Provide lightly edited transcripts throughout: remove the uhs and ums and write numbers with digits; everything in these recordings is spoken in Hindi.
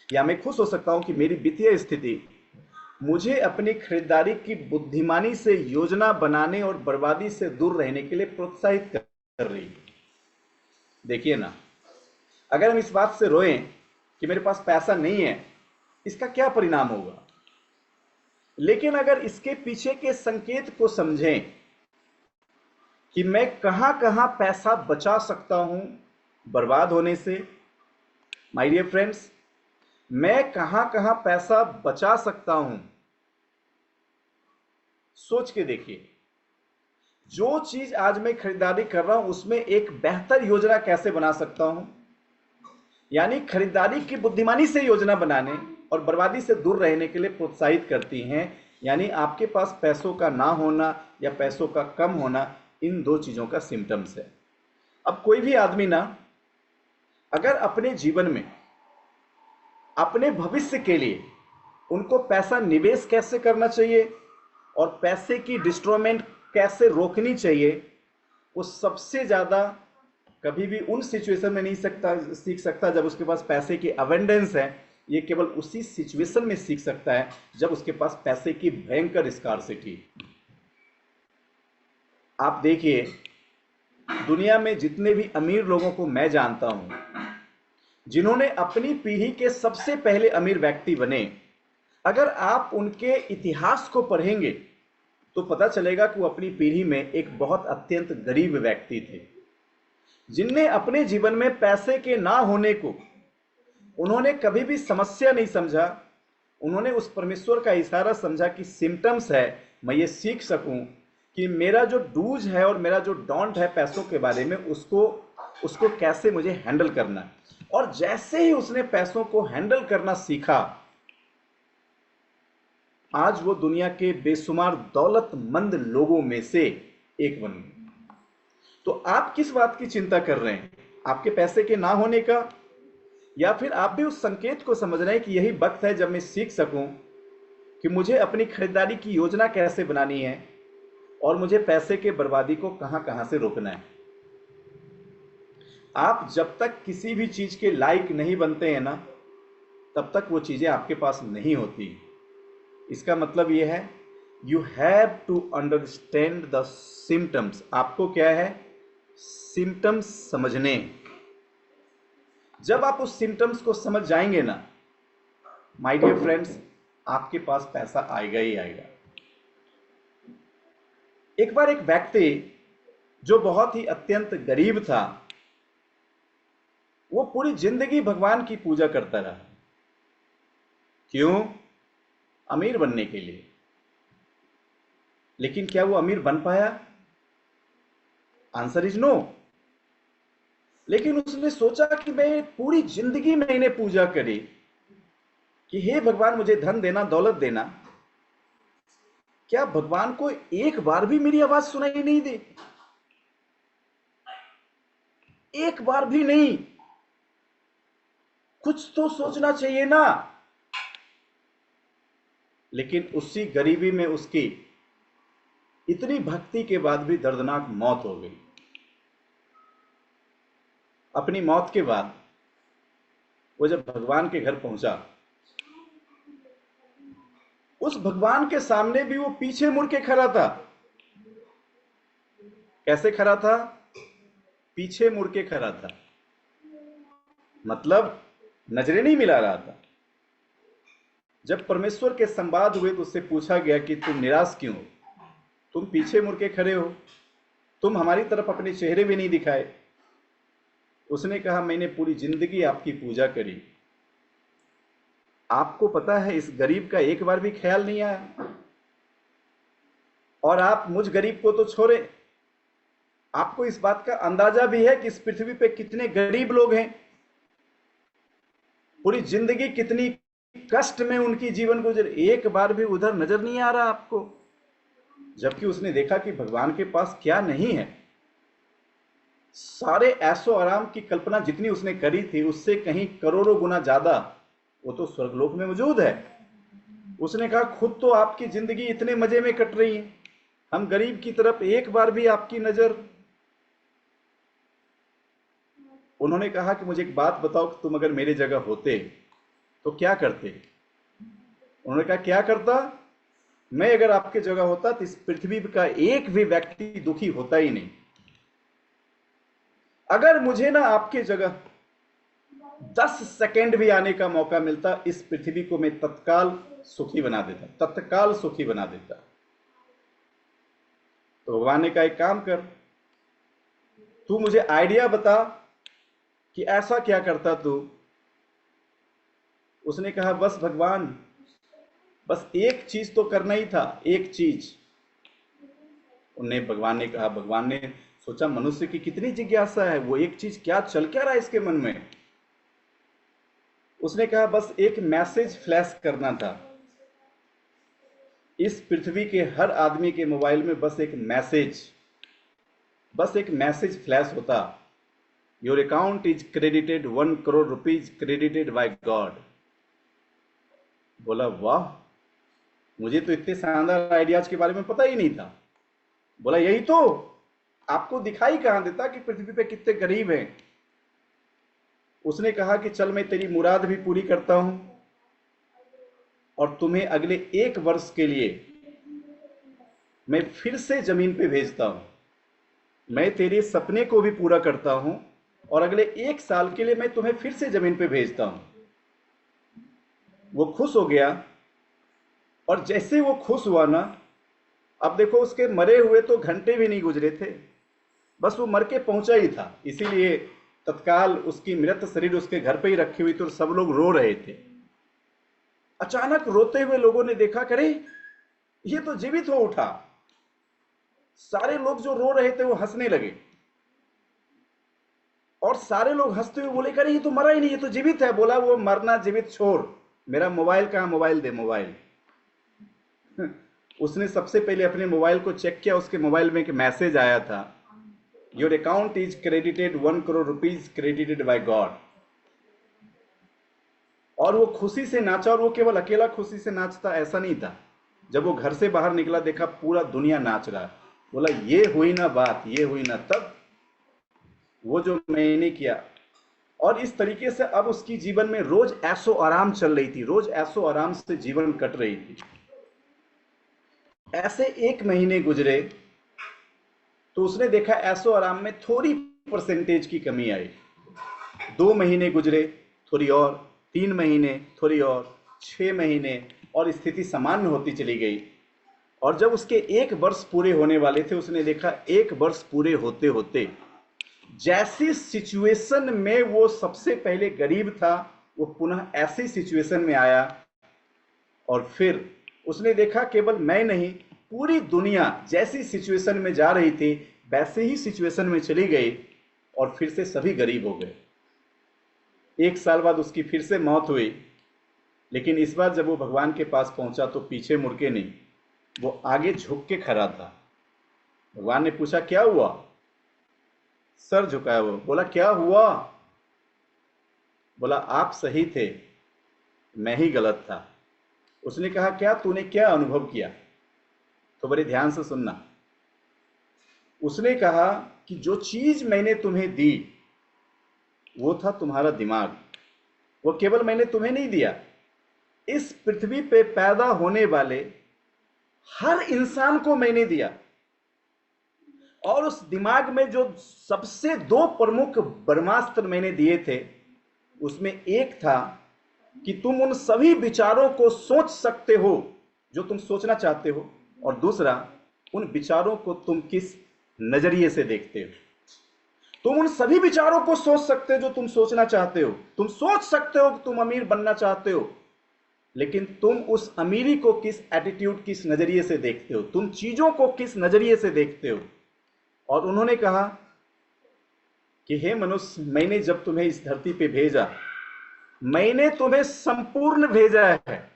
या मैं खुश हो सकता हूं कि मेरी वित्तीय स्थिति मुझे अपनी खरीदारी की बुद्धिमानी से योजना बनाने और बर्बादी से दूर रहने के लिए प्रोत्साहित कर रही है। देखिए ना, अगर हम इस बात से रोएं कि मेरे पास पैसा नहीं है, इसका क्या परिणाम होगा? लेकिन अगर इसके पीछे के संकेत को समझें कि मैं कहां कहां पैसा बचा सकता हूं बर्बाद होने से, माय डियर फ्रेंड्स, मैं कहां कहां पैसा बचा सकता हूं, सोच के देखिए। जो चीज आज मैं खरीदारी कर रहा हूं उसमें एक बेहतर योजना कैसे बना सकता हूं, यानी खरीदारी की बुद्धिमानी से योजना बनाने और बर्बादी से दूर रहने के लिए प्रोत्साहित करती हैं। यानी आपके पास पैसों का ना होना या पैसों का कम होना, इन दो चीजों का सिम्टम्स है। अब कोई भी आदमी ना, अगर अपने जीवन में अपने भविष्य के लिए उनको पैसा निवेश कैसे करना चाहिए और पैसे की डिस्ट्रॉयमेंट कैसे रोकनी चाहिए, वो सबसे ज़्यादा कभी भी उन सिचुएशन में नहीं सीख सकता जब उसके पास पैसे की अवेंडेंस है। ये केवल उसी सिचुएशन में सीख सकता है जब उसके पास पैसे की भयंकर स्कार्सिटी। आप देखिए, दुनिया में जितने भी अमीर लोगों को मैं जानता हूं, जिन्होंने अपनी पीढ़ी के सबसे पहले अमीर व्यक्ति बने, अगर आप उनके इतिहास को पढ़ेंगे तो पता चलेगा कि वो अपनी पीढ़ी में एक बहुत अत्यंत गरीब व्यक्ति थे, जिनने अपने जीवन में पैसे के ना होने को उन्होंने कभी भी समस्या नहीं समझा। उन्होंने उस परमेश्वर का इशारा समझा कि सिम्टम्स है, मैं ये सीख सकूं कि मेरा जो डूज है और मेरा जो डोंट है पैसों के बारे में, उसको उसको कैसे मुझे हैंडल करना है। और जैसे ही उसने पैसों को हैंडल करना सीखा, आज वो दुनिया के बेशुमार दौलतमंद लोगों में से एक बन गए। तो आप किस बात की चिंता कर रहे हैं? आपके पैसे के ना होने का, या फिर आप भी उस संकेत को समझ रहे हैं कि यही वक्त है जब मैं सीख सकूं कि मुझे अपनी खरीदारी की योजना कैसे बनानी है और मुझे पैसे के बर्बादी को कहां कहां से रोकना है। आप जब तक किसी भी चीज के लायक नहीं बनते हैं ना, तब तक वो चीजें आपके पास नहीं होती। इसका मतलब यह है, you have to understand the symptoms. आपको क्या है? सिम्टम्स समझने। जब आप उस सिम्टम्स को समझ जाएंगे ना, माय डियर फ्रेंड्स, आपके पास पैसा आएगा ही आएगा। एक बार एक व्यक्ति जो बहुत ही अत्यंत गरीब था, वो पूरी जिंदगी भगवान की पूजा करता रहा। क्यों? अमीर बनने के लिए। लेकिन क्या वो अमीर बन पाया? Answer is no. लेकिन उसने सोचा कि मैं पूरी जिंदगी में इन्हें पूजा करी कि हे भगवान मुझे धन देना, दौलत देना, क्या भगवान को एक बार भी मेरी आवाज सुनाई नहीं दी? एक बार भी नहीं। कुछ तो सोचना चाहिए ना। लेकिन उसी गरीबी में उसकी इतनी भक्ति के बाद भी दर्दनाक मौत हो गई। अपनी मौत के बाद वो जब भगवान के घर पहुंचा, उस भगवान के सामने भी वो पीछे मुड़ के खड़ा था। कैसे खड़ा था? पीछे मुड़ के खड़ा था, मतलब नजरें नहीं मिला रहा था। जब परमेश्वर के संवाद हुए तो उससे पूछा गया कि तुम निराश क्यों हो? तुम पीछे मुड़ के खड़े हो, तुम हमारी तरफ अपने चेहरे भी नहीं दिखाए। उसने कहा, मैंने पूरी जिंदगी आपकी पूजा करी। आपको पता है इस गरीब का एक बार भी ख्याल नहीं आया। और आप मुझ गरीब को तो छोड़े, आपको इस बात का अंदाजा भी है कि इस पृथ्वी पे कितने गरीब लोग हैं। पूरी जिंदगी कितनी कष्ट में उनकी जीवन गुजर, एक बार भी उधर नजर नहीं आ रहा आपको। जबकि उसने देखा कि भगवान के पास क्या नहीं है। सारे ऐशो आराम की कल्पना जितनी उसने करी थी, उससे कहीं करोड़ों गुना ज्यादा वो तो स्वर्गलोक में मौजूद है। उसने कहा, खुद तो आपकी जिंदगी इतने मजे में कट रही है, हम गरीब की तरफ एक बार भी आपकी नजर। उन्होंने कहा कि मुझे एक बात बताओ कि तुम अगर मेरी जगह होते तो क्या करते? उन्होंने कहा क्या करता? मैं अगर आपके जगह होता तो इस पृथ्वी का एक भी व्यक्ति दुखी होता ही नहीं। अगर मुझे ना आपके जगह 10 सेकेंड भी आने का मौका मिलता, इस पृथ्वी को मैं तत्काल सुखी बना देता, तत्काल सुखी बना देता। तो भगवान ने कहा एक काम कर, तू मुझे आइडिया बता कि ऐसा क्या करता तू। उसने कहा बस भगवान, बस एक चीज तो करना ही था, एक चीज। उन्हें भगवान ने कहा, भगवान ने सोचा मनुष्य की कितनी जिज्ञासा है, वो एक चीज क्या चल क्या रहा है इसके मन में। उसने कहा बस एक मैसेज फ्लैश करना था। इस पृथ्वी के हर आदमी के मोबाइल में बस एक मैसेज फ्लैश होता, your account is credited 1 crore rupees credited bye God. बोला वाह, मुझे तो इतने शानदार आइडियाज के बारे में पता ही नहीं था। बोला यही तो आपको दिखाई कहां देता कि पृथ्वी पे कितने गरीब हैं। उसने कहा कि चल मैं तेरी मुराद भी पूरी करता हूं और तुम्हें अगले 1 वर्ष के लिए मैं फिर से जमीन पे भेजता हूं। मैं तेरे सपने को भी पूरा करता हूं और अगले 1 साल के लिए मैं तुम्हें फिर से जमीन पे भेजता हूं। वो खुश हो गया और जैसे वो खुश हुआ ना, अब देखो उसके मरे हुए तो घंटे भी नहीं गुजरे थे, बस वो मर के पहुंचा ही था। इसीलिए तत्काल उसकी मृत शरीर उसके घर पे ही रखी हुई थी और सब लोग रो रहे थे। अचानक रोते हुए लोगों ने देखा, करे ये तो जीवित हो उठा। सारे लोग जो रो रहे थे वो हंसने लगे और सारे लोग हंसते हुए बोले, करे ये तो मरा ही नहीं, ये तो जीवित है। बोला वो मरना जीवित छोड़, मेरा मोबाइल कहां, मोबाइल दे, मोबाइल। उसने सबसे पहले अपने मोबाइल को चेक किया, उसके मोबाइल में एक मैसेज आया था, your account is credited 1 crore rupees credited bye God. और वो खुशी से नाचा, और वो केवल अकेला खुशी से नाचता ऐसा नहीं था। जब वो घर से बाहर निकला देखा पूरा दुनिया नाच रहा। बोला ये हुई ना बात, ये हुई ना। तब वो जो मैंने किया, और इस तरीके से अब उसकी जीवन में रोज ऐशो आराम चल रही थी, रोज ऐशो आराम से जीवन कट रही थी। ऐसे 1 महीने गुजरे तो उसने देखा ऐशो आराम में थोड़ी परसेंटेज की कमी आई। 2 महीने गुजरे, थोड़ी और, 3 महीने, थोड़ी और, 6 महीने, और स्थिति सामान्य होती चली गई। और जब उसके 1 वर्ष पूरे होने वाले थे, उसने देखा 1 वर्ष पूरे होते होते जैसी सिचुएशन में वो सबसे पहले गरीब था, वो पुनः ऐसी सिचुएशन में आया। और फिर उसने देखा केवल मैं नहीं, पूरी दुनिया जैसी सिचुएशन में जा रही थी वैसे ही सिचुएशन में चली गई और फिर से सभी गरीब हो गए। 1 साल बाद उसकी फिर से मौत हुई, लेकिन इस बार जब वो भगवान के पास पहुंचा तो पीछे मुड़ के नहीं, वो आगे झुक के खड़ा था। भगवान ने पूछा क्या हुआ? सर झुकाया वो, बोला क्या हुआ? बोला आप सही थे, मैं ही गलत था। उसने कहा क्या, तूने क्या अनुभव किया? तो बड़े ध्यान से सुनना। उसने कहा कि जो चीज मैंने तुम्हें दी वो था तुम्हारा दिमाग। वो केवल मैंने तुम्हें नहीं दिया, इस पृथ्वी पे पैदा होने वाले हर इंसान को मैंने दिया। और उस दिमाग में जो सबसे 2 प्रमुख ब्रह्मास्त्र मैंने दिए थे, उसमें एक था कि तुम उन सभी विचारों को सोच सकते हो जो तुम सोचना चाहते हो, और दूसरा उन विचारों को तुम किस नजरिए से देखते हो। तुम उन सभी विचारों को सोच सकते हो जो तुम सोचना चाहते हो। तुम सोच सकते हो कि तुम अमीर बनना चाहते हो, लेकिन तुम उस अमीरी को किस एटीट्यूड, किस नजरिए से देखते हो, तुम चीजों को किस नजरिए से देखते हो। और उन्होंने कहा कि हे मनुष्य, मैंने जब तुम्हें इस धरती पे भेजा, मैंने तुम्हें संपूर्ण भेजा है,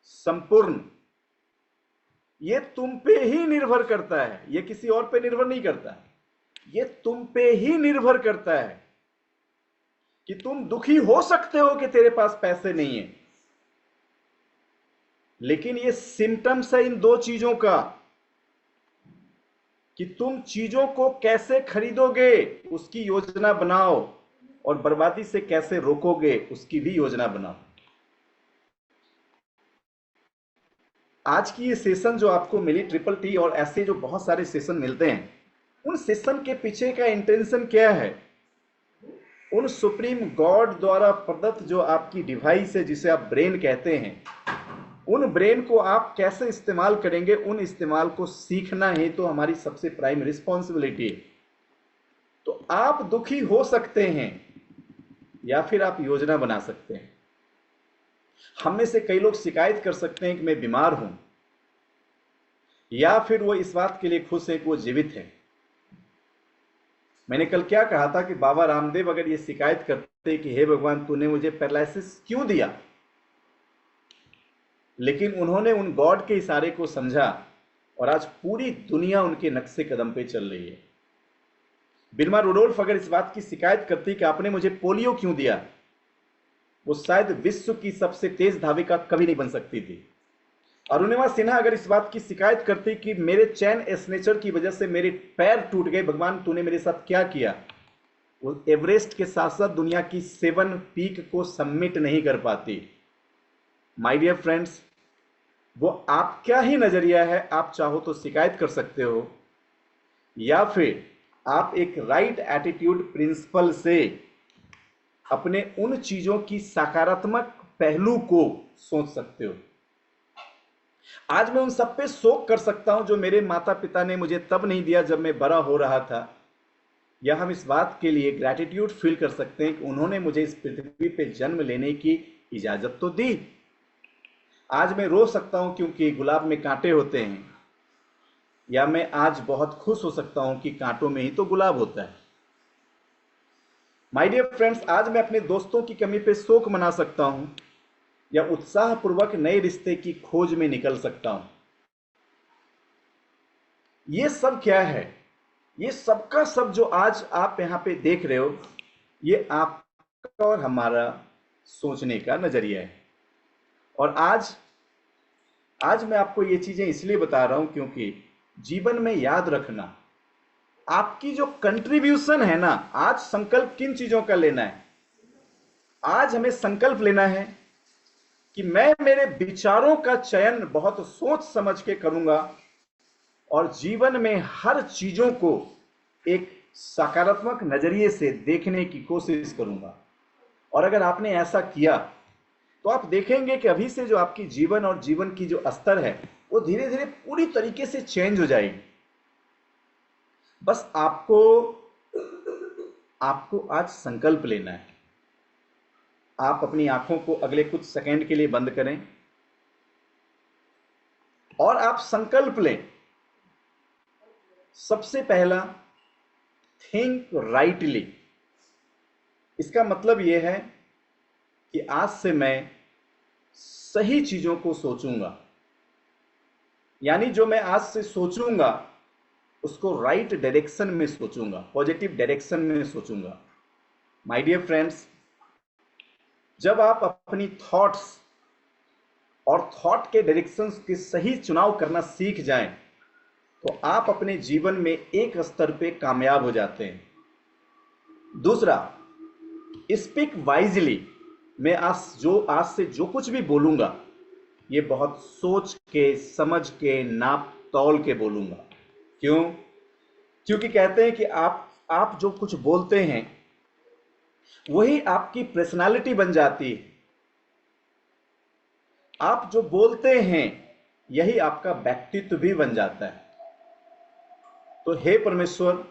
संपूर्ण। ये तुम पे ही निर्भर करता है, ये किसी और पे निर्भर नहीं करता। ये तुम पे ही निर्भर करता है कि तुम दुखी हो सकते हो कि तेरे पास पैसे नहीं है, लेकिन ये सिम्टम्स है इन 2 चीजों का कि तुम चीजों को कैसे खरीदोगे उसकी योजना बनाओ, और बर्बादी से कैसे रोकोगे उसकी भी योजना बनाओ। आज की ये सेशन जो आपको मिली ट्रिपल टी और ऐसे जो बहुत सारे सेशन मिलते हैं, उन सेशन के पीछे का इंटेंशन क्या है? उन सुप्रीम गॉड द्वारा प्रदत्त जो आपकी डिवाइस है, जिसे आप ब्रेन कहते हैं, उन ब्रेन को आप कैसे इस्तेमाल करेंगे, उन इस्तेमाल को सीखना ही तो हमारी सबसे प्राइम रिस्पॉन्सिबिलिटी है। तो आप दुखी हो सकते हैं या फिर आप योजना बना सकते हैं। हम में से कई लोग शिकायत कर सकते हैं कि मैं बीमार हूं, या फिर वो इस बात के लिए खुश है कि वो जीवित है। मैंने कल क्या कहा था कि बाबा रामदेव अगर ये शिकायत करते कि हे भगवान तूने मुझे पैरालिसिस क्यों दिया, लेकिन उन्होंने उन गॉड के इशारे को समझा और आज पूरी दुनिया उनके नक्शे कदम पे चल रही है। बिल्मा रुडोल्फ अगर इस बात की शिकायत करती कि आपने मुझे पोलियो क्यों दिया, वो शायद विश्व की सबसे तेज धाविका कभी नहीं बन सकती थी। अरुणिमा सिन्हा अगर इस बात की शिकायत करती कि मेरे चैन स्नेचर की वजह से मेरे पैर टूट गए, भगवान तूने मेरे साथ क्या किया, वो एवरेस्ट के साथ साथ दुनिया की 7 पीक को सबमिट नहीं कर पाती। माय डियर फ्रेंड्स, वो आपका ही नजरिया है। आप चाहो तो शिकायत कर सकते हो, या फिर आप एक राइट एटीट्यूड प्रिंसिपल से अपने उन चीजों की सकारात्मक पहलू को सोच सकते हो। आज मैं उन सब पे शोक कर सकता हूं जो मेरे माता पिता ने मुझे तब नहीं दिया जब मैं बड़ा हो रहा था, या हम इस बात के लिए ग्रैटिट्यूड फील कर सकते हैं कि उन्होंने मुझे इस पृथ्वी पे जन्म लेने की इजाजत तो दी। आज मैं रो सकता हूं क्योंकि गुलाब में कांटे होते हैं, या मैं आज बहुत खुश हो सकता हूं कि कांटों में ही तो गुलाब होता है। माय डियर फ्रेंड्स, आज मैं अपने दोस्तों की कमी पे शोक मना सकता हूं, या उत्साहपूर्वक नए रिश्ते की खोज में निकल सकता हूं। ये सब क्या है? ये सबका सब जो आज आप यहां पे देख रहे हो, ये आपका और हमारा सोचने का नजरिया है। और आज आज मैं आपको ये चीजें इसलिए बता रहा हूं क्योंकि जीवन में याद रखना, आपकी जो कंट्रीब्यूशन है ना, आज संकल्प किन चीजों का लेना है? आज हमें संकल्प लेना है कि मैं मेरे विचारों का चयन बहुत सोच समझ के करूंगा और जीवन में हर चीजों को एक सकारात्मक नजरिए से देखने की कोशिश करूंगा। और अगर आपने ऐसा किया तो आप देखेंगे कि अभी से जो आपकी जीवन और जीवन की जो स्तर है, वो धीरे धीरे पूरी तरीके से चेंज हो जाएगी। बस आपको आज संकल्प लेना है। आप अपनी आंखों को अगले कुछ सेकंड के लिए बंद करें और आप संकल्प लें। सबसे पहला, थिंक राइटली। इसका मतलब यह है कि आज से मैं सही चीजों को सोचूंगा, यानी जो मैं आज से सोचूंगा उसको राइट डायरेक्शन में सोचूंगा, पॉजिटिव डायरेक्शन में सोचूंगा। माय डियर फ्रेंड्स, जब आप अपनी थॉट्स और थॉट के डायरेक्शंस के सही चुनाव करना सीख जाएं, तो आप अपने जीवन में एक स्तर पे कामयाब हो जाते हैं। दूसरा, स्पीक वाइजली। मैं आज से जो कुछ भी बोलूंगा, ये बहुत सोच के, समझ के, नाप तौल के बोलूंगा। क्यों? क्योंकि कहते हैं कि आप जो कुछ बोलते हैं वही आपकी पर्सनालिटी बन जाती है। आप जो बोलते हैं यही आपका व्यक्तित्व भी बन जाता है। तो हे परमेश्वर,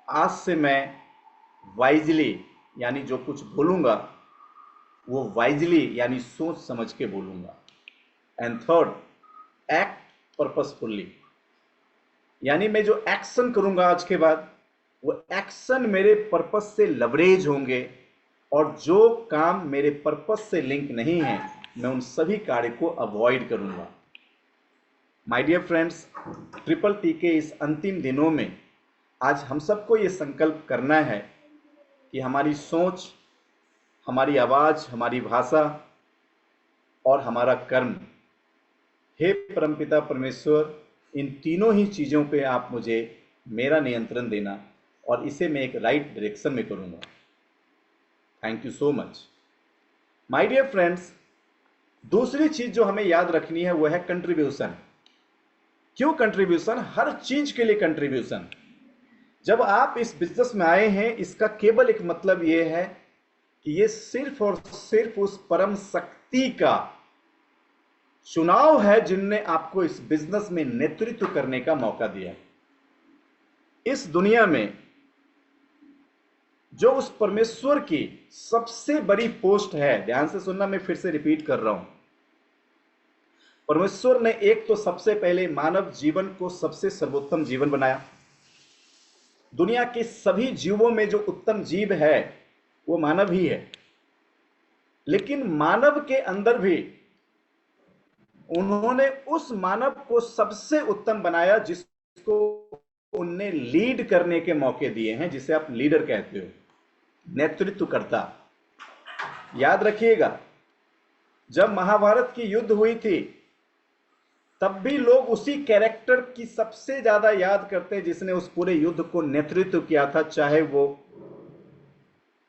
आज से मैं वाइजली, यानी जो कुछ बोलूंगा वो वाइजली यानी सोच समझ के बोलूंगा। एंड थर्ड, एक्ट पर्पसफुली, यानी मैं जो एक्शन करूंगा आज के बाद, वो एक्शन मेरे पर्पस से लवरेज होंगे, और जो काम मेरे पर्पस से लिंक नहीं है मैं उन सभी कार्य को अवॉइड करूंगा। My dear friends, triple T के इस अंतिम दिनों में आज हम सबको ये संकल्प करना है कि हमारी सोच, हमारी आवाज, हमारी भाषा और हमारा कर्म, हे परमपिता परमेश्वर, इन तीनों ही चीज़ों पे आप मुझे मेरा नियंत्रण देना, और इसे मैं एक राइट डायरेक्शन में करूँगा। Thank you so much. My dear friends, दूसरी चीज जो हमें याद रखनी है वो है कंट्रीब्यूशन। क्यों कंट्रीब्यूशन? हर चीज के लिए कंट्रीब्यूशन। जब आप इस बिजनेस में आए हैं, इसका केवल एक मतलब यह है कि ये सिर्फ और सिर्फ उस परम शक्ति का चुनाव है जिनने आपको इस बिजनेस में नेतृत्व करने का मौका दिया। इस दुनिया में जो उस परमेश्वर की सबसे बड़ी पोस्ट है, ध्यान से सुनना, मैं फिर से रिपीट कर रहा हूं, परमेश्वर ने एक तो सबसे पहले मानव जीवन को सबसे सर्वोत्तम जीवन बनाया। दुनिया के सभी जीवों में जो उत्तम जीव है वो मानव ही है, लेकिन मानव के अंदर भी उन्होंने उस मानव को सबसे उत्तम बनाया जिसको उनने लीड करने के मौके दिए हैं, जिसे आप लीडर कहते हो, नेतृत्व करता। याद रखिएगा, जब महाभारत की युद्ध हुई थी तब भी लोग उसी कैरेक्टर की सबसे ज्यादा याद करते हैं जिसने उस पूरे युद्ध को नेतृत्व किया था। चाहे वो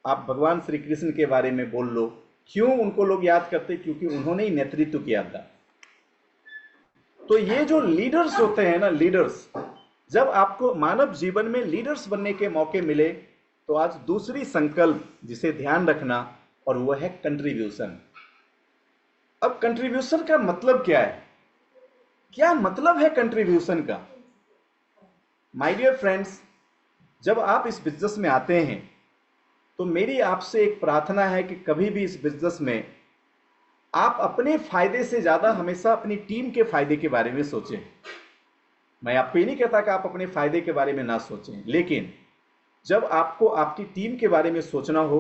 आप भगवान श्री कृष्ण के बारे में बोल लो, क्यों उनको लोग याद करते? क्योंकि उन्होंने ही नेतृत्व किया था। तो ये जो लीडर्स होते हैं ना, लीडर्स, जब आपको मानव जीवन में लीडर्स बनने के मौके मिले तो आज दूसरी संकल्प जिसे ध्यान रखना, और वह है कंट्रीब्यूशन। अब कंट्रीब्यूशन का मतलब क्या है? क्या मतलब है कंट्रीब्यूशन का? माय डियर फ्रेंड्स, जब आप इस बिजनेस में आते हैं तो मेरी आपसे एक प्रार्थना है कि कभी भी इस बिजनेस में आप अपने फायदे से ज्यादा हमेशा अपनी टीम के फायदे के बारे में सोचें। मैं आपको ये नहीं कहता कि आप अपने फायदे के बारे में ना सोचें, लेकिन जब आपको आपकी टीम के बारे में सोचना हो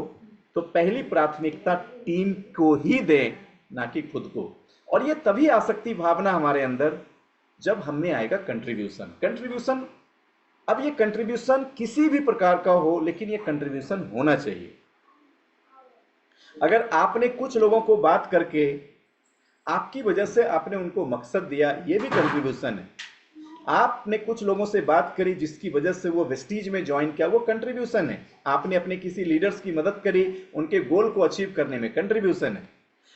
तो पहली प्राथमिकता टीम को ही दें, ना कि खुद को। और ये तभी आ सकती भावना हमारे अंदर जब हमें आएगा कंट्रीब्यूशन। कंट्रीब्यूशन, अब ये कंट्रीब्यूशन किसी भी प्रकार का हो, लेकिन ये कंट्रीब्यूशन होना चाहिए। अगर आपने कुछ लोगों को बात करके आपकी वजह से आपने उनको मकसद दिया, ये भी कंट्रीब्यूशन है। आपने कुछ लोगों से बात करी जिसकी वजह से वो वेस्टीज में ज्वाइन किया, वो कंट्रीब्यूशन है। आपने अपने किसी लीडर्स की मदद करी उनके गोल को अचीव करने में, कंट्रीब्यूशन है।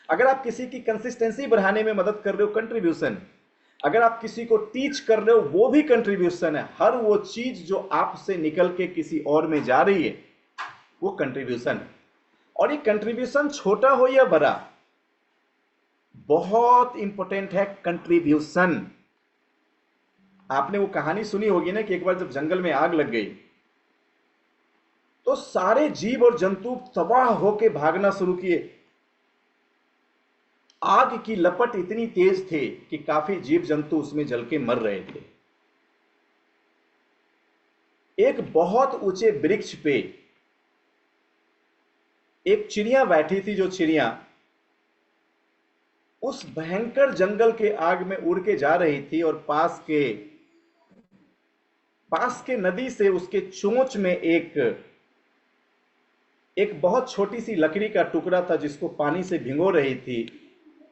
अगर आप किसी की कंसिस्टेंसी बढ़ाने में मदद कर रहे हो, कंट्रीब्यूशन। अगर आप किसी को टीच कर रहे हो, वो भी कंट्रीब्यूशन है। हर वो चीज जो आपसे निकल के किसी और में जा रही है वो कंट्रीब्यूशन है। और ये कंट्रीब्यूशन छोटा हो या बड़ा, बहुत इंपॉर्टेंट है कंट्रीब्यूशन। आपने वो कहानी सुनी होगी ना कि एक बार जब जंगल में आग लग गई तो सारे जीव और जंतु तबाह होकर भागना शुरू किए। आग की लपट इतनी तेज थी कि काफी जीव जंतु उसमें जल के मर रहे थे। एक बहुत ऊंचे वृक्ष पे एक चिड़िया बैठी थी, जो चिड़िया उस भयंकर जंगल के आग में उड़ के जा रही थी और पास के नदी से उसके चोंच में एक बहुत छोटी सी लकड़ी का टुकड़ा था जिसको पानी से भिगो रही थी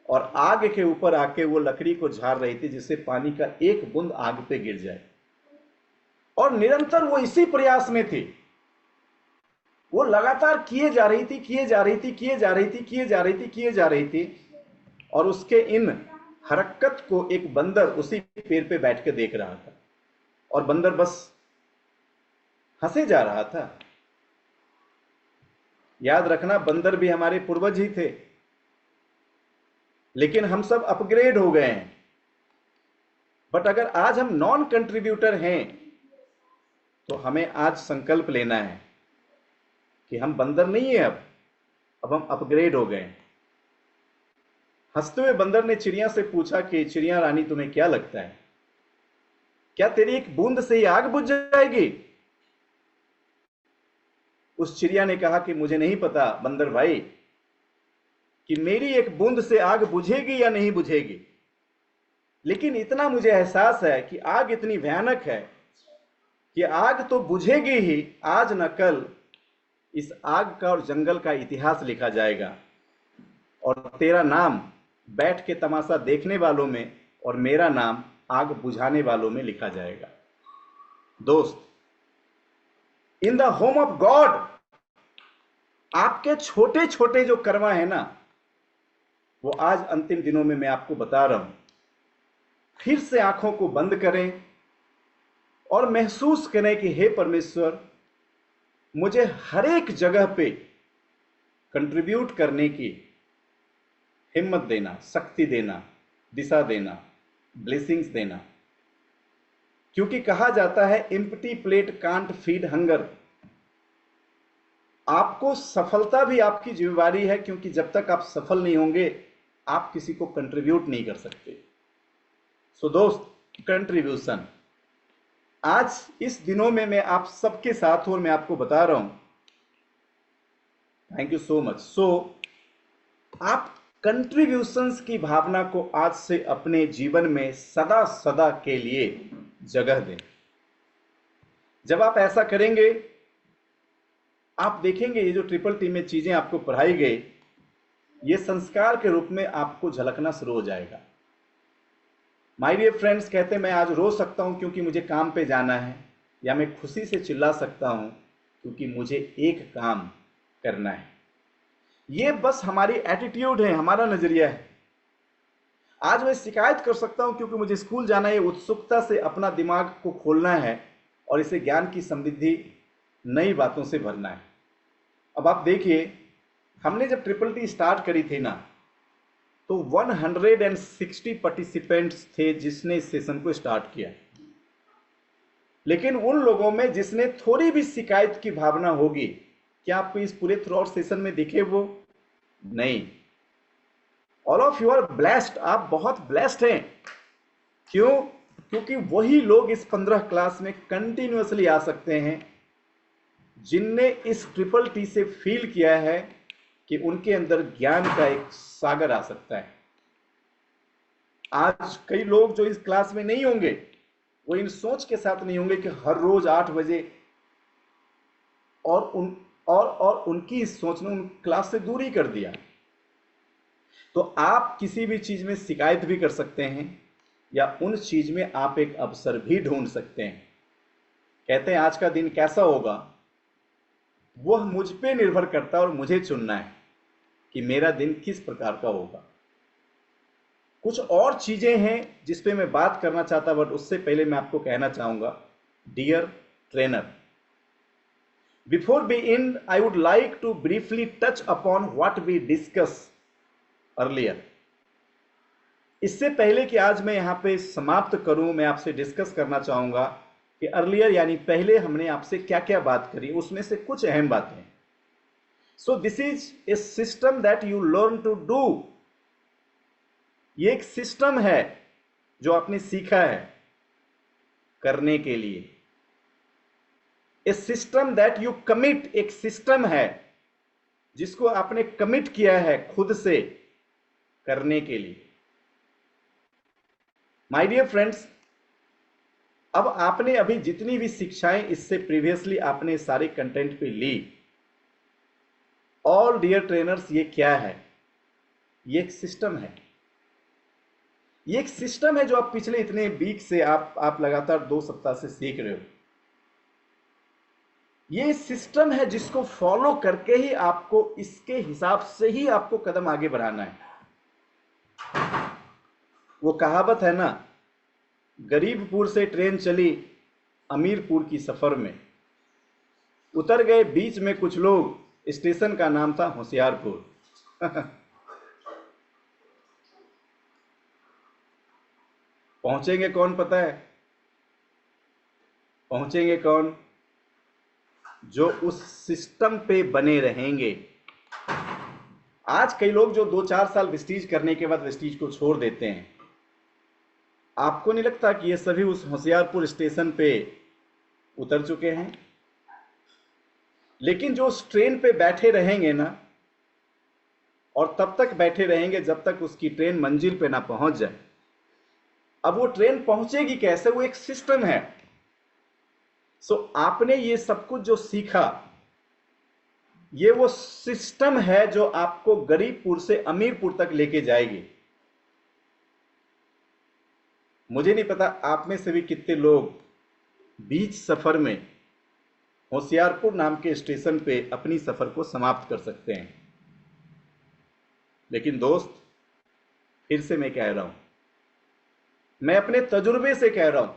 और आग के ऊपर आके वो लकड़ी को झाड़ रही थी जिससे पानी का एक बूंद आग पे गिर जाए। और निरंतर वो इसी प्रयास में थी, वो लगातार किए जा रही थी, किए जा रही थी, किए जा रही थी, किए जा रही थी, किए जा रही थी। और उसके इन हरकत को एक बंदर उसी पेड़ पे बैठ के देख रहा था और बंदर बस हंसे जा रहा था। याद रखना, बंदर भी हमारे पूर्वज ही थे, लेकिन हम सब अपग्रेड हो गए हैं। बट अगर आज हम नॉन कंट्रीब्यूटर हैं तो हमें आज संकल्प लेना है कि हम बंदर नहीं है, अब हम अपग्रेड हो गए। हंसते हुए बंदर ने चिड़िया से पूछा कि चिड़िया रानी, तुम्हें क्या लगता है, क्या तेरी एक बूंद से ही आग बुझ जाएगी? उस चिड़िया ने कहा कि मुझे नहीं पता बंदर भाई कि मेरी एक बूंद से आग बुझेगी या नहीं बुझेगी, लेकिन इतना मुझे एहसास है कि आग इतनी भयानक है कि आग तो बुझेगी ही, आज न कल इस आग का और जंगल का इतिहास लिखा जाएगा और तेरा नाम बैठ के तमाशा देखने वालों में और मेरा नाम आग बुझाने वालों में लिखा जाएगा। दोस्त, in the home of God, आपके छोटे छोटे जो कर्म है ना, वो आज अंतिम दिनों में मैं आपको बता रहा हूं। फिर से आंखों को बंद करें और महसूस करें कि हे परमेश्वर, मुझे हर एक जगह पे कंट्रीब्यूट करने की हिम्मत देना, शक्ति देना, दिशा देना, ब्लेसिंग्स देना। क्योंकि कहा जाता है empty plate can't feed hunger. आपको सफलता भी आपकी जिम्मेवारी है, क्योंकि जब तक आप सफल नहीं होंगे आप किसी को कंट्रीब्यूट नहीं कर सकते। सो दोस्त, कंट्रीब्यूशन आज इस दिनों में मैं आप सबके साथ हूं और मैं आपको बता रहा हूं। Thank you so much. So आप कंट्रीब्यूशंस की भावना को आज से अपने जीवन में सदा सदा के लिए जगह दें। जब आप ऐसा करेंगे, आप देखेंगे ये जो ट्रिपल टी में चीजें आपको पढ़ाई गई, ये संस्कार के रूप में आपको झलकना शुरू हो जाएगा। माय डियर फ्रेंड्स, कहते हैं मैं आज रो सकता हूं क्योंकि मुझे काम पे जाना है, या मैं खुशी से चिल्ला सकता हूं क्योंकि मुझे एक काम करना है। ये बस हमारी एटीट्यूड है, हमारा नजरिया है। आज मैं शिकायत कर सकता हूं क्योंकि मुझे स्कूल जाना है, उत्सुकता से अपना दिमाग को खोलना है और इसे ज्ञान की समृद्धि, नई बातों से भरना है। अब आप देखिए, हमने जब ट्रिपल टी स्टार्ट करी थी ना, तो 160 पार्टिसिपेंट्स थे जिसने इस सेशन को स्टार्ट किया। लेकिन उन लोगों में जिसने थोड़ी भी शिकायत की भावना होगी, क्या आपको इस पूरे थ्रू आउट सेशन में दिखे? वो नहीं। All of you are blessed, आप बहुत ब्लेस्ड हैं। क्यों? क्योंकि वही लोग इस 15 क्लास में कंटिन्यूअसली आ सकते हैं जिनने इस ट्रिपल टी से फील किया है कि उनके अंदर ज्ञान का एक सागर आ सकता है। आज कई लोग जो इस क्लास में नहीं होंगे, वो इन सोच के साथ नहीं होंगे कि हर रोज 8 बजे, और उनकी इस सोच ने उन क्लास से दूरी कर दिया। तो आप किसी भी चीज में शिकायत भी कर सकते हैं, या उन चीज में आप एक अवसर भी ढूंढ सकते हैं। कहते हैं आज का दिन कैसा होगा वह मुझ पे निर्भर करता है और मुझे चुनना है कि मेरा दिन किस प्रकार का होगा। कुछ और चीजें हैं जिस पे मैं बात करना चाहता, बट उससे पहले मैं आपको कहना चाहूंगा, dear trainer, before we end I would like to briefly touch upon what we discuss earlier. इससे पहले कि आज मैं यहां पे समाप्त करूं, मैं आपसे डिस्कस करना चाहूंगा कि अर्लियर यानी पहले हमने आपसे क्या क्या बात करी, उसमें से कुछ अहम बातें। So this is a system that you learn to do. ये एक सिस्टम है जो आपने सीखा है करने के लिए। ए सिस्टम दैट यू कमिट, एक सिस्टम है जिसको आपने कमिट किया है खुद से करने के लिए। माय डियर फ्रेंड्स, अब आपने अभी जितनी भी शिक्षाएं इससे प्रीवियसली आपने सारे कंटेंट पे ली, ऑल डियर ट्रेनर्स, ये क्या है? ये एक सिस्टम है। ये एक सिस्टम है जो आप पिछले इतने वीक से आप लगातार 2 सप्ताह से सीख रहे हो। ये सिस्टम है जिसको फॉलो करके ही आपको, इसके हिसाब से ही आपको कदम आगे बढ़ाना है। वो कहावत है ना, गरीबपुर से ट्रेन चली अमीरपुर की सफर में, उतर गए बीच में कुछ लोग, स्टेशन का नाम था होशियारपुर। पहुंचेंगे कौन पता है? पहुंचेंगे कौन? जो उस सिस्टम पे बने रहेंगे। आज कई लोग जो 2-4 साल वेस्टीज करने के बाद वेस्टीज को छोड़ देते हैं, आपको नहीं लगता कि ये सभी उस होशियारपुर स्टेशन पे उतर चुके हैं? लेकिन जो उस ट्रेन पे बैठे रहेंगे ना, और तब तक बैठे रहेंगे जब तक उसकी ट्रेन मंजिल पे ना पहुंच जाए। अब वो ट्रेन पहुंचेगी कैसे? वो एक सिस्टम है। सो आपने ये सब कुछ जो सीखा, ये वो सिस्टम है जो आपको गरीबपुर से अमीरपुर तक लेके जाएगी। मुझे नहीं पता आप में से भी कितने लोग बीच सफर में होशियारपुर नाम के स्टेशन पे अपनी सफर को समाप्त कर सकते हैं। लेकिन दोस्त, फिर से मैं कह रहा हूं, मैं अपने तजुर्बे से कह रहा हूं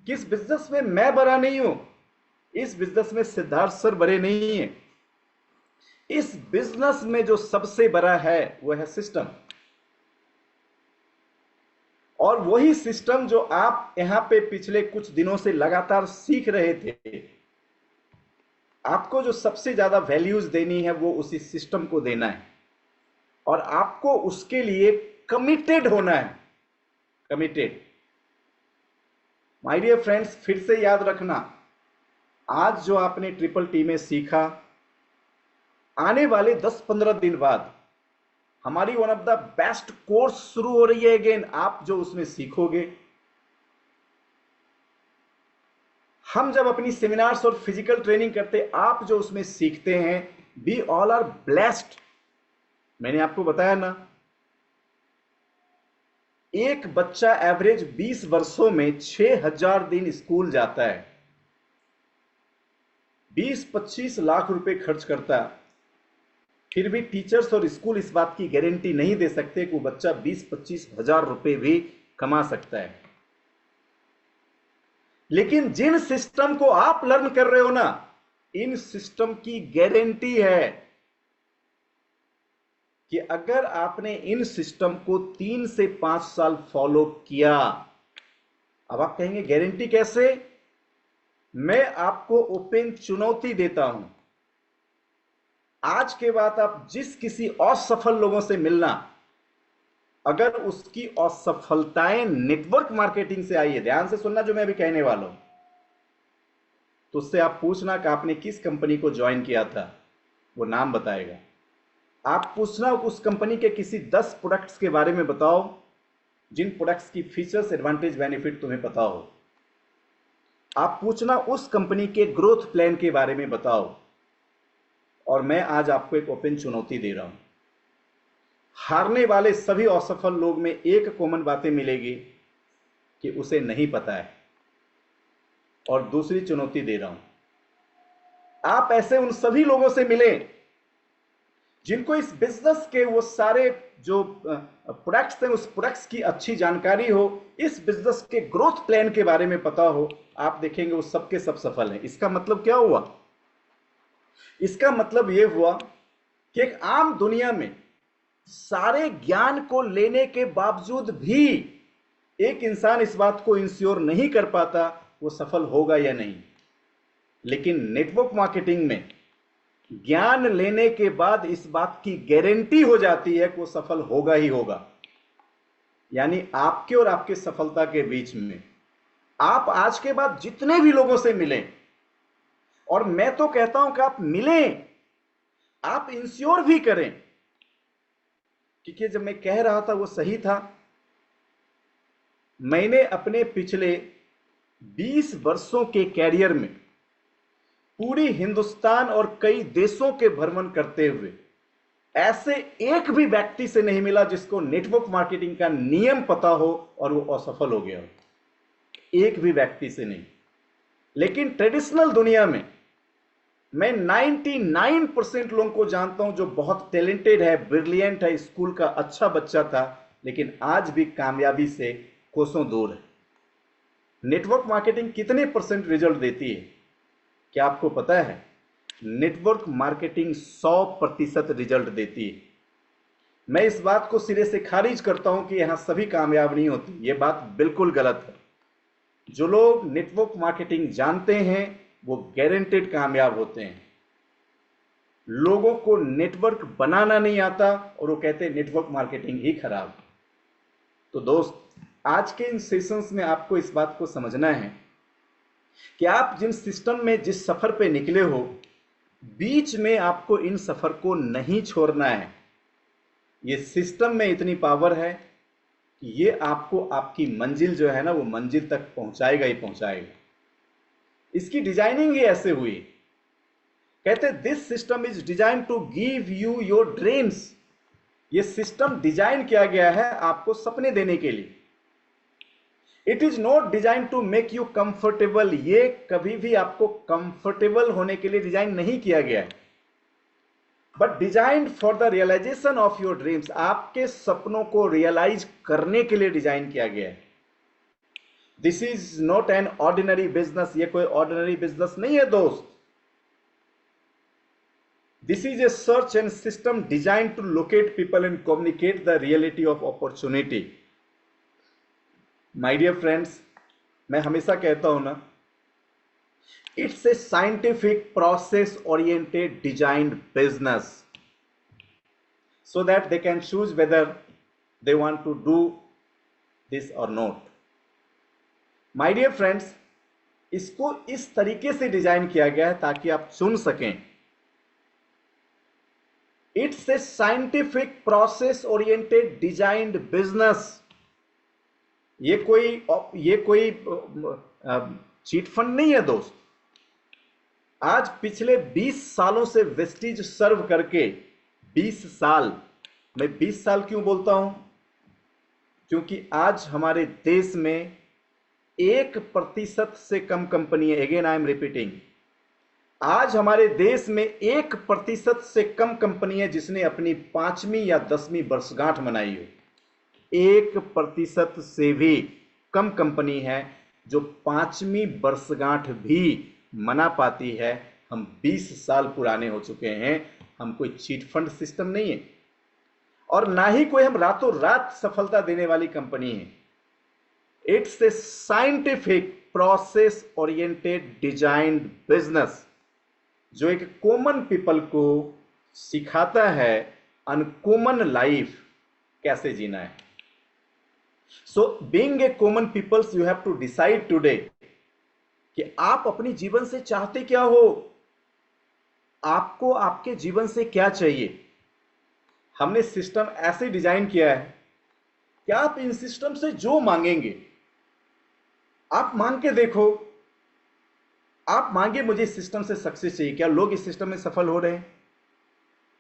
कि इस बिजनेस में मैं बड़ा नहीं हूं, इस बिजनेस में सिद्धार्थ सर बड़े नहीं है। इस बिजनेस में जो सबसे बड़ा है वह है सिस्टम, और वही सिस्टम जो आप यहां पे पिछले कुछ दिनों से लगातार सीख रहे थे। आपको जो सबसे ज्यादा वैल्यूज देनी है वो उसी सिस्टम को देना है, और आपको उसके लिए कमिटेड होना है, कमिटेड। माय डियर फ्रेंड्स, फिर से याद रखना, आज जो आपने ट्रिपल टी में सीखा, आने वाले 10-15 दिन बाद हमारी one of the best course शुरू हो रही है अगेन। आप जो उसमें सीखोगे, हम जब अपनी सेमिनार्स और फिजिकल ट्रेनिंग करते, आप जो उसमें सीखते हैं, वी ऑल आर ब्लेस्ड। मैंने आपको बताया ना, एक बच्चा एवरेज 20 वर्षों में 6000 दिन स्कूल जाता है, 20-25 लाख रुपए खर्च करता है। फिर भी टीचर्स और स्कूल इस बात की गारंटी नहीं दे सकते कि वो बच्चा 20-25 हजार रुपए भी कमा सकता है। लेकिन जिन सिस्टम को आप लर्न कर रहे हो ना, इन सिस्टम की गारंटी है कि अगर आपने इन सिस्टम को 3 से 5 साल फॉलो किया, अब आप कहेंगे गारंटी कैसे? मैं आपको ओपन चुनौती देता हूं, आज के बाद आप जिस किसी असफल लोगों से मिलना, अगर उसकी असफलताएं नेटवर्क मार्केटिंग से आई है, ध्यान से सुनना जो मैं अभी कहने वाला हूं, तो उससे आप पूछना कि आपने किस कंपनी को ज्वाइन किया था, वो नाम बताएगा। आप पूछना उस कंपनी के किसी 10 प्रोडक्ट्स के बारे में बताओ, जिन प्रोडक्ट्स की फीचर्स, एडवांटेज, बेनिफिट तुम्हें पता हो। आप पूछना उस कंपनी के ग्रोथ प्लान के बारे में बताओ। और मैं आज आपको एक ओपन चुनौती दे रहा हूं, हारने वाले सभी असफल लोग में एक कॉमन बातें मिलेगी कि उसे नहीं पता है। और दूसरी चुनौती दे रहा हूं, आप ऐसे उन सभी लोगों से मिलें जिनको इस बिजनेस के वो सारे जो प्रोडक्ट्स हैं, उस प्रोडक्ट्स की अच्छी जानकारी हो, इस बिजनेस के ग्रोथ प्लान के बारे में पता हो। आप देखेंगे वो सबके सब सफल हैं। इसका मतलब क्या हुआ? इसका मतलब यह हुआ कि एक आम दुनिया में सारे ज्ञान को लेने के बावजूद भी एक इंसान इस बात को इंश्योर नहीं कर पाता वो सफल होगा या नहीं। लेकिन नेटवर्क मार्केटिंग में ज्ञान लेने के बाद इस बात की गारंटी हो जाती है कि वो सफल होगा ही होगा। यानी आपके और आपके सफलता के बीच में आप आज के बाद जितने भी लोगों से मिलें, और मैं तो कहता हूं कि आप मिलें, आप इंश्योर भी करें, क्योंकि जब मैं कह रहा था वो सही था। मैंने अपने पिछले 20 वर्षों के कैरियर में पूरी हिंदुस्तान और कई देशों के भ्रमण करते हुए ऐसे एक भी व्यक्ति से नहीं मिला जिसको नेटवर्क मार्केटिंग का नियम पता हो और वो असफल हो गया हो, एक भी व्यक्ति से नहीं। लेकिन ट्रेडिशनल दुनिया में मैं 99% लोगों को जानता हूं जो बहुत टैलेंटेड है, ब्रिलियंट है, स्कूल का अच्छा बच्चा था, लेकिन आज भी कामयाबी से कोसों दूर है। नेटवर्क मार्केटिंग कितने परसेंट रिजल्ट देती है, क्या आपको पता है? नेटवर्क मार्केटिंग 100% रिजल्ट देती है। मैं इस बात को सिरे से खारिज करता हूं कि यहां सभी कामयाब नहीं होती, यह बात बिल्कुल गलत है। जो लोग नेटवर्क मार्केटिंग जानते हैं वो गारंटेड कामयाब होते हैं। लोगों को नेटवर्क बनाना नहीं आता और वो कहते हैं नेटवर्क मार्केटिंग ही खराब। तो दोस्त, आज के इन सेशंस में आपको इस बात को समझना है कि आप जिन सिस्टम में जिस सफर पे निकले हो, बीच में आपको इन सफर को नहीं छोड़ना है। ये सिस्टम में इतनी पावर है कि ये आपको आपकी मंजिल जो है ना, वो मंजिल तक पहुंचाएगा ही पहुंचाएगा। इसकी डिजाइनिंग ही ऐसे हुई, कहते this system is design to give you your dreams. ये सिस्टम डिजाइन किया गया है आपको सपने देने के लिए। It is not design to make you comfortable. ये कभी भी आपको कंफर्टेबल होने के लिए डिजाइन नहीं किया गया है। But designed for the realisation of your dreams, आपके सपनों को रियलाइज करने के लिए डिजाइन किया गया है। This is not an ordinary business, ये कोई ऑर्डिनरी बिजनेस नहीं है दोस्त। This is a search and system design to locate people and communicate the reality of opportunity. My dear friends, मैं हमेशा कहता हूं ना, it's a scientific process oriented designed business so that they can choose whether they want to do this or not. My dear friends, इसको इस तरीके से डिजाइन किया गया है ताकि आप चुन सकें। It's a scientific process oriented designed business. ये कोई चीट फंड नहीं है दोस्त। आज पिछले 20 सालों से वेस्टिज सर्व करके 20 साल, मैं 20 साल क्यों बोलता हूं? क्योंकि आज हमारे देश में 1% से कम कंपनी है। अगेन आई एम रिपीटिंग, आज हमारे देश में 1% से कम कंपनी है जिसने अपनी 5वीं या 10वीं वर्षगांठ मनाई हो। 1% से भी कम कंपनी है जो 5वीं वर्षगांठ भी मना पाती है। हम 20 साल पुराने हो चुके हैं। हम कोई चीट फंड सिस्टम नहीं है और ना ही कोई हम रातों रात सफलता देने वाली कंपनी है। It's a scientific process oriented designed business जो एक कॉमन पीपल को सिखाता है अनकॉमन लाइफ कैसे जीना है। So being a common peoples, you have to decide today कि आप अपनी जीवन से चाहते क्या हो, आपको आपके जीवन से क्या चाहिए। हमने सिस्टम ऐसे डिजाइन किया है कि आप इन सिस्टम से जो मांगेंगे, आप मांग के देखो। आप मांगे मुझे इस सिस्टम से सक्सेस चाहिए, क्या लोग इस सिस्टम में सफल हो रहे हैं?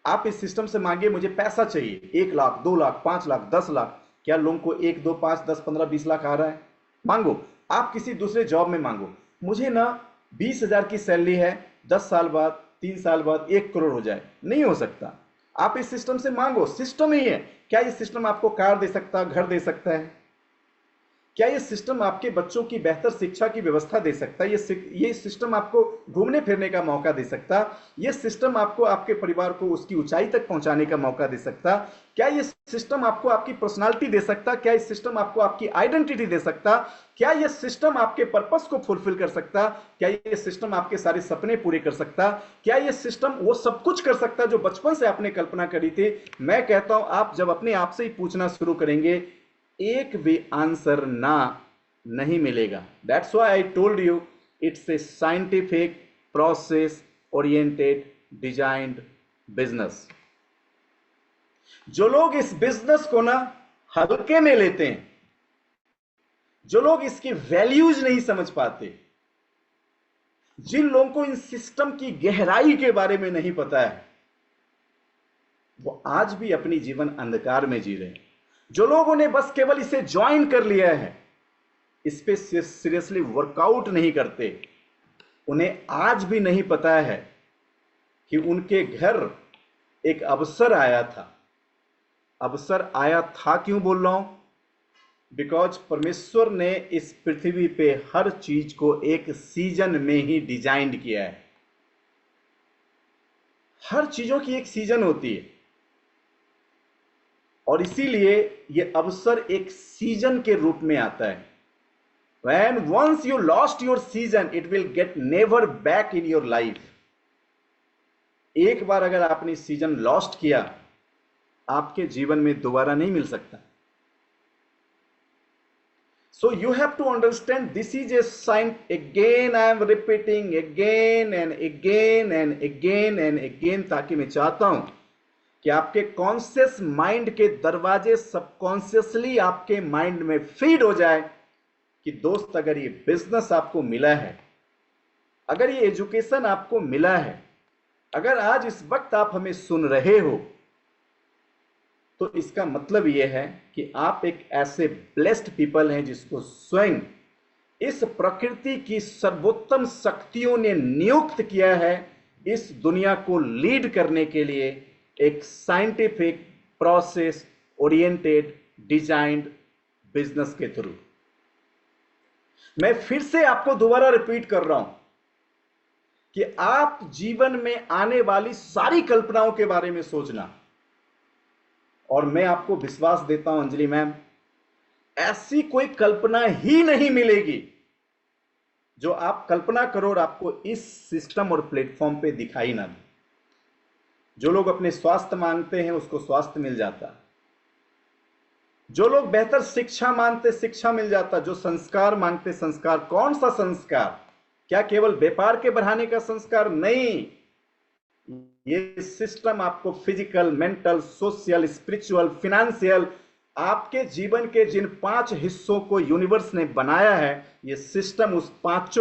आप इस सिस्टम से मांगे मुझे पैसा चाहिए, 1 लाख 2 लाख 5 लाख 10 लाख, क्या लोगों को 1 2 5 10 15 20 लाख आ रहा है? मांगो। आप किसी दूसरे जॉब में मांगो, मुझे ना 20,000 की सैलरी है, 10 साल बाद 3 साल बाद 1 करोड़ हो जाए, नहीं हो सकता। आप इस सिस्टम से मांगो, सिस्टम ही है। क्या ये सिस्टम आपको कार दे सकता, घर दे सकता है? क्या ये सिस्टम आपके बच्चों की बेहतर शिक्षा की व्यवस्था दे सकता है? ये सिस्टम आपको घूमने फिरने का मौका दे सकता? ये सिस्टम आपको आपके परिवार को उसकी ऊंचाई तक पहुंचाने का मौका दे सकता? क्या ये सिस्टम आपको आपकी पर्सनालिटी दे सकता? क्या ये सिस्टम आपको आपकी आइडेंटिटी दे सकता? क्या ये सिस्टम आपके पर्पस को फुलफिल कर सकता? क्या ये सिस्टम आपके सारे सपने पूरे कर सकता? क्या ये सिस्टम वो सब कुछ कर सकता जो बचपन से आपने कल्पना करी थी? मैं कहता हूं, आप जब अपने आप से ही पूछना शुरू करेंगे, एक भी आंसर ना नहीं मिलेगा। That's why I told you it's a scientific process oriented designed business. जो लोग इस बिजनेस को ना हल्के में लेते हैं, जो लोग इसकी वैल्यूज नहीं समझ पाते, जिन लोगों को इन सिस्टम की गहराई के बारे में नहीं पता है, वो आज भी अपनी जीवन अंधकार में जी रहे हैं। जो लोगों ने बस केवल इसे ज्वाइन कर लिया है, इस पे सीरियसली वर्कआउट नहीं करते, उन्हें आज भी नहीं पता है कि उनके घर एक अवसर आया था। अवसर आया था क्यों बोल रहा हूं? बिकॉज परमेश्वर ने इस पृथ्वी पे हर चीज को एक सीजन में ही डिजाइन किया है। हर चीजों की एक सीजन होती है और इसीलिए यह अवसर एक सीजन के रूप में आता है। When once you lost your season, it will get never back in your life. एक बार अगर आपने सीजन लॉस्ट किया, आपके जीवन में दोबारा नहीं मिल सकता। So you have to understand this is a sign. Again I am repeating again and again and again and again, ताकि मैं चाहता हूं कि आपके कॉन्शियस माइंड के दरवाजे सबकॉन्शियसली आपके माइंड में फीड हो जाए कि दोस्त, अगर ये बिजनेस आपको मिला है, अगर ये एजुकेशन आपको मिला है, अगर आज इस वक्त आप हमें सुन रहे हो, तो इसका मतलब यह है कि आप एक ऐसे ब्लेस्ड पीपल हैं जिसको स्वयं इस प्रकृति की सर्वोत्तम शक्तियों ने नियुक्त किया है इस दुनिया को लीड करने के लिए, एक scientific process oriented designed business के थ्रू। मैं फिर से आपको दोबारा रिपीट कर रहा हूं कि आप जीवन में आने वाली सारी कल्पनाओं के बारे में सोचना, और मैं आपको विश्वास देता हूं अंजलि मैम, ऐसी कोई कल्पना ही नहीं मिलेगी जो आप कल्पना करो और आपको इस सिस्टम और प्लेटफॉर्म पे दिखाई ना दे। जो लोग अपने स्वास्थ्य मांगते हैं उसको स्वास्थ्य मिल जाता, जो लोग बेहतर शिक्षा मांगते शिक्षा मिल जाता, जो संस्कार मांगते संस्कार। कौन सा संस्कार? क्या केवल व्यापार के बढ़ाने का संस्कार? नहीं, ये सिस्टम आपको physical, mental, social, spiritual, financial, आपके जीवन के जिन 5 हिस्सों को यूनिवर्स ने बनाया है, ये सिस्टम उस 5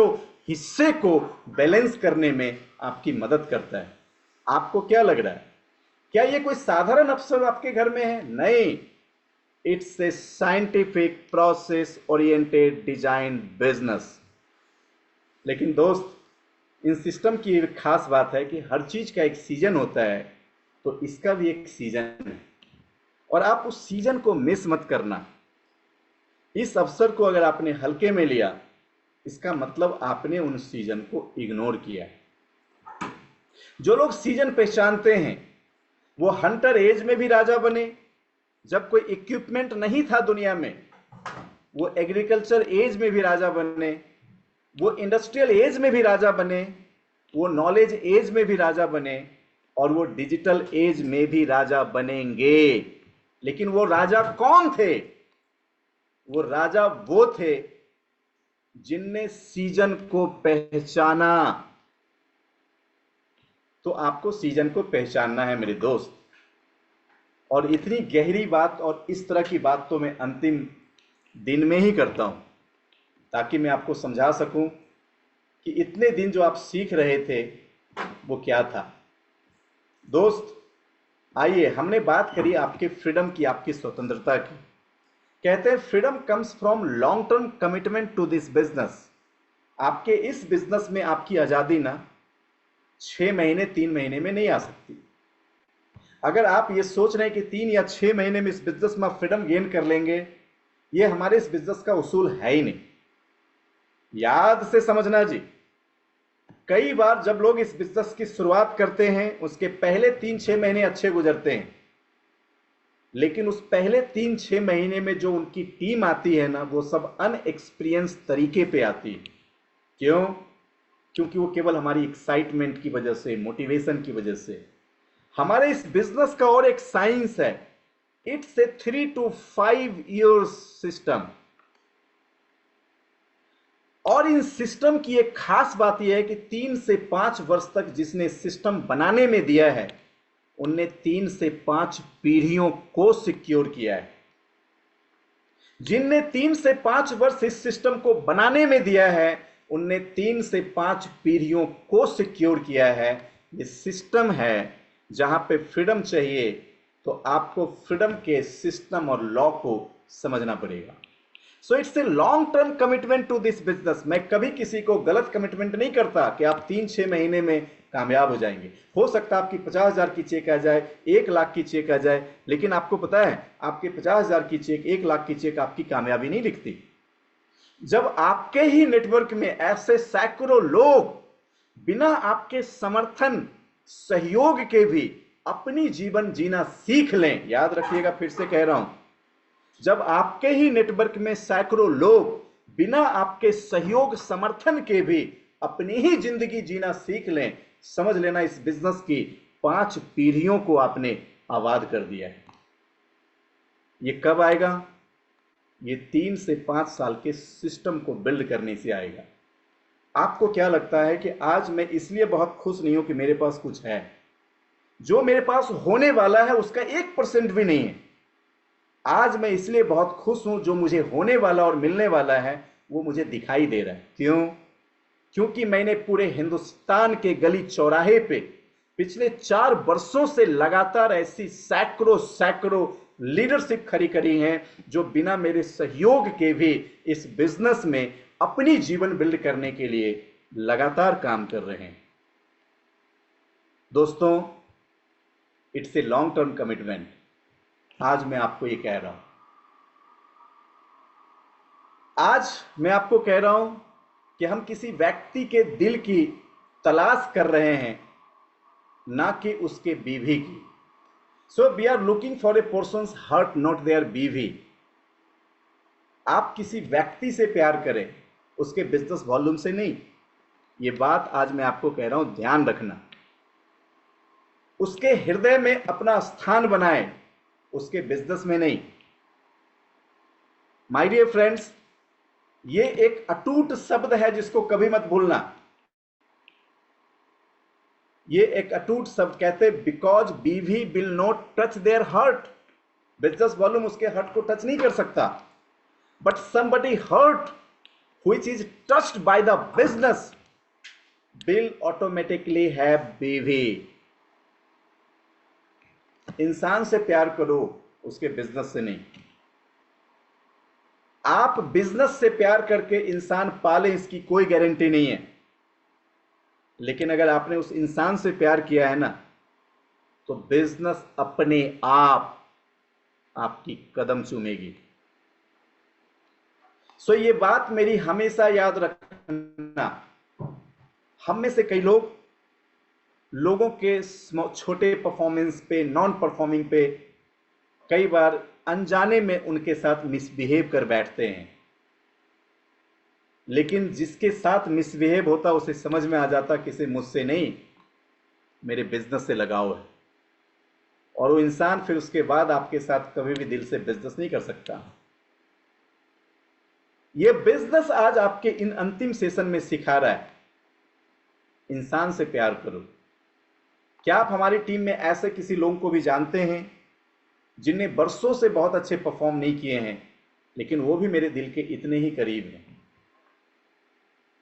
हिस्से को बैलेंस करने में आपकी मदद करता है। आपको क्या लग रहा है? क्या ये कोई साधारण अफसर आपके घर में है? नहीं, it's a scientific process oriented design business. लेकिन दोस्त, इन सिस्टम की एक खास बात है कि हर चीज का एक सीजन होता है, तो इसका भी एक सीजन है, और आप उस सीजन को मिस मत करना। इस अवसर को अगर आपने हल्के में लिया, इसका मतलब आपने उन सीजन को इग्नोर किया है। जो लोग सीजन पहचानते हैं वो हंटर एज में भी राजा बने, जब कोई इक्विपमेंट नहीं था दुनिया में, वो एग्रीकल्चर एज में भी राजा बने, वो इंडस्ट्रियल एज में भी राजा बने, वो नॉलेज एज में भी राजा बने, और वो डिजिटल एज में भी राजा बनेंगे। लेकिन वो राजा कौन थे? वो राजा वो थे जिनने सीजन को पहचाना। तो आपको सीजन को पहचानना है मेरे दोस्त। और इतनी गहरी बात और इस तरह की बात तो मैं अंतिम दिन में ही करता हूं, ताकि मैं आपको समझा सकूं कि इतने दिन जो आप सीख रहे थे वो क्या था। दोस्त, आइए, हमने बात करी आपके फ्रीडम की, आपकी स्वतंत्रता की। कहते हैं freedom comes from long term commitment to this business. आपके इस बिजनेस में आपकी आजादी ना 6 महीने 3 महीने में नहीं आ सकती। अगर आप ये सोच रहे हैं कि 3 या 6 महीने में इस बिजनेस में फ्रीडम गेन कर लेंगे, ये हमारे इस बिजनेस का उसूल है ही नहीं। याद से समझना जी, कई बार जब लोग इस बिजनेस की शुरुआत करते हैं, उसके पहले 3-6 महीने अच्छे गुजरते हैं, लेकिन उस पहले 3-6 महीने में जो उनकी टीम आती है ना, वो सब अनएक्सपीरियंस तरीके पे आती है। क्यों? क्योंकि वो केवल हमारी एक्साइटमेंट की वजह से, मोटिवेशन की वजह से। हमारे इस बिजनेस का और एक साइंस है, it's a 3 to 5 years system. और इन सिस्टम की एक खास बात यह है कि 3 से 5 वर्ष तक जिसने सिस्टम बनाने में दिया है, उनने 3 से 5 पीढ़ियों को सिक्योर किया है। जिनने 3 से 5 वर्ष इस सिस्टम को बनाने में दिया है, उनने 3 से 5 पीढ़ियों को सिक्योर किया है। ये सिस्टम है जहां पे फ्रीडम चाहिए, तो आपको फ्रीडम के सिस्टम और लॉ को समझना पड़ेगा। So it's a long term commitment to this business. मैं कभी किसी को गलत कमिटमेंट नहीं करता कि आप 3-6 महीने में कामयाब हो जाएंगे। हो सकता है आपकी 50,000 की चेक आ जाए, 1 लाख की चेक आ जाए, लेकिन आपको पता है आपके 50,000 की चेक, 1 लाख की चेक आपकी कामयाबी नहीं लिखती। जब आपके ही नेटवर्क में ऐसे सैकड़ों लोग बिना आपके समर्थन सहयोग के भी अपनी जीवन जीना सीख लें, याद रखिएगा, फिर से कह रहा हूं, जब आपके ही नेटवर्क में सैकड़ों लोग बिना आपके सहयोग समर्थन के भी अपनी ही जिंदगी जीना सीख लें, समझ लेना इस बिजनेस की 5 पीढ़ियों को आपने आबाद कर दिया है। ये कब आएगा? ये 3 से 5 साल के सिस्टम को बिल्ड करने से आएगा। आपको क्या लगता है कि आज मैं इसलिए बहुत खुश नहीं हूं कि मेरे पास कुछ है? जो मेरे पास होने वाला है उसका 1% भी नहीं है। आज मैं इसलिए बहुत खुश हूं, जो मुझे होने वाला और मिलने वाला है वो मुझे दिखाई दे रहा है। क्यों? क्योंकि मैंने पूरे हिंदुस्तान के गली चौराहे पे पिछले 4 वर्षों से लगातार ऐसी सैकड़ों लीडरशिप खड़ी करी हैं, जो बिना मेरे सहयोग के भी इस बिजनेस में अपनी जीवन बिल्ड करने के लिए लगातार काम कर रहे हैं। दोस्तों, it's a long term commitment. आज मैं आपको ये कह रहा हूं, आज मैं आपको कह रहा हूं कि हम किसी व्यक्ति के दिल की तलाश कर रहे हैं, ना कि उसके बीवी की। So we are looking for a person's heart, not their बीवी। आप किसी व्यक्ति से प्यार करें, उसके बिजनेस वॉल्यूम से नहीं। ये बात आज मैं आपको कह रहा हूं, ध्यान रखना। उसके हृदय में अपना स्थान बनाएं, उसके बिजनेस में नहीं। माय डियर फ्रेंड्स, ये एक अटूट शब्द है जिसको कभी मत भूलना। ये एक अटूट शब्द, कहते बिकॉज बीवी will not touch their heart. Business volume उसके हार्ट को टच नहीं कर सकता, but somebody hurt which is touched by the business will automatically have BV। इंसान से प्यार करो, उसके बिजनेस से नहीं। आप बिजनेस से प्यार करके इंसान पालें, इसकी कोई गारंटी नहीं है, लेकिन अगर आपने उस इंसान से प्यार किया है ना, तो बिजनेस अपने आप आपकी कदम चूमेगी। सो ये बात मेरी हमेशा याद रखना। हम में से कई लोगों के छोटे परफॉर्मेंस पे, नॉन परफॉर्मिंग पे कई बार अनजाने में उनके साथ मिसबिहेव कर बैठते हैं, लेकिन जिसके साथ मिसबिहेव होता उसे समझ में आ जाता कि इसे मुझसे नहीं, मेरे बिजनेस से लगाव है, और वो इंसान फिर उसके बाद आपके साथ कभी भी दिल से बिजनेस नहीं कर सकता। ये बिजनेस आज आपके इन अंतिम सेशन में सिखा रहा है, इंसान से प्यार करो। क्या आप हमारी टीम में ऐसे किसी लोगों को भी जानते हैं जिनने वर्षों से बहुत अच्छे परफॉर्म नहीं किए हैं, लेकिन वो भी मेरे दिल के इतने ही करीब हैं?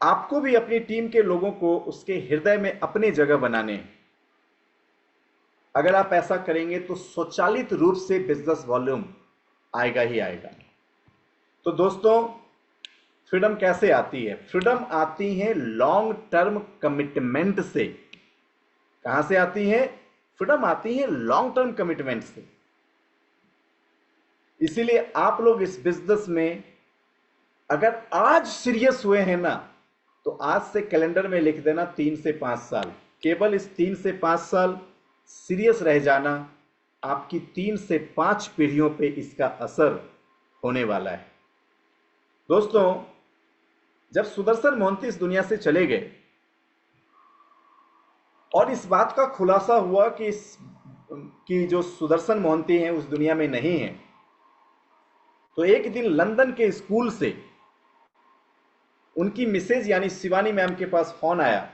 आपको भी अपनी टीम के लोगों को उसके हृदय में अपनी जगह बनाने हैं। अगर आप ऐसा करेंगे तो स्वचालित रूप से बिजनेस वॉल्यूम आएगा ही आएगा। तो दोस्तों, फ्रीडम कैसे आती है? फ्रीडम आती है लॉन्ग टर्म कमिटमेंट से। कहां से आती है? फ्रीडम आती है लॉन्ग टर्म कमिटमेंट से। इसीलिए आप लोग इस बिजनेस में अगर आज सीरियस हुए हैं ना, तो आज से कैलेंडर में लिख देना 3 से 5 साल। केवल इस 3 से 5 साल सीरियस रह जाना, आपकी 3 से 5 पीढ़ियों पे इसका असर होने वाला है। दोस्तों, जब सुदर्शन मोहंती इस दुनिया से चले गए और इस बात का खुलासा हुआ कि जो सुदर्शन मोहंती हैं उस दुनिया में नहीं है, तो एक दिन लंदन के स्कूल से उनकी मिसेज यानी शिवानी मैम के पास फोन आया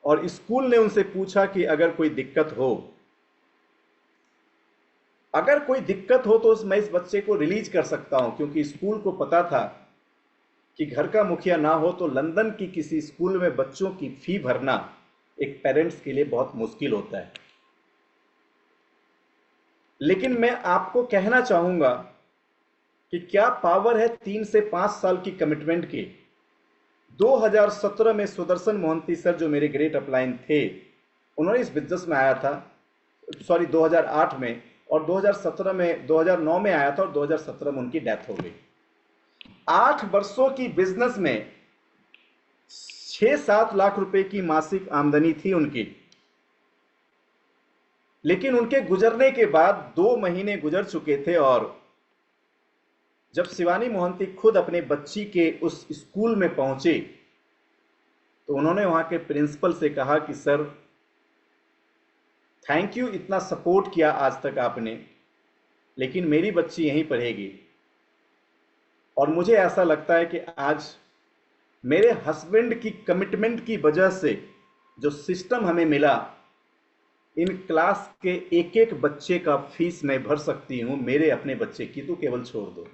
और स्कूल ने उनसे पूछा कि अगर कोई दिक्कत हो तो मैं इस बच्चे को रिलीज कर सकता हूं, क्योंकि स्कूल को पता था कि घर का मुखिया ना हो तो लंदन की किसी स्कूल में बच्चों की फी भरना एक पेरेंट्स के लिए बहुत मुश्किल होता है। लेकिन मैं आपको कहना चाहूंगा कि क्या पावर है 3 से 5 साल की कमिटमेंट की। 2017 में सुदर्शन मोहंती सर, जो मेरे ग्रेट अपलाइन थे, उन्होंने इस बिजनेस में आया था, 2008 में, और 2009 में आया था और 2017 में उनकी डेथ हो गई। 8 वर्षों की बिजनेस में 6-7 लाख रुपए की मासिक आमदनी थी उनकी। लेकिन उनके गुजरने के बाद 2 महीने गुजर चुके थे, और जब शिवानी मोहंती खुद अपने बच्ची के उस स्कूल में पहुंचे तो उन्होंने वहां के प्रिंसिपल से कहा कि सर, थैंक यू, इतना सपोर्ट किया आज तक आपने, लेकिन मेरी बच्ची यहीं पढ़ेगी, और मुझे ऐसा लगता है कि आज मेरे हस्बैंड की कमिटमेंट की वजह से जो सिस्टम हमें मिला, इन क्लास के एक एक बच्चे का फीस मैं भर सकती हूं, मेरे अपने बच्चे की तो केवल छोड़ दो।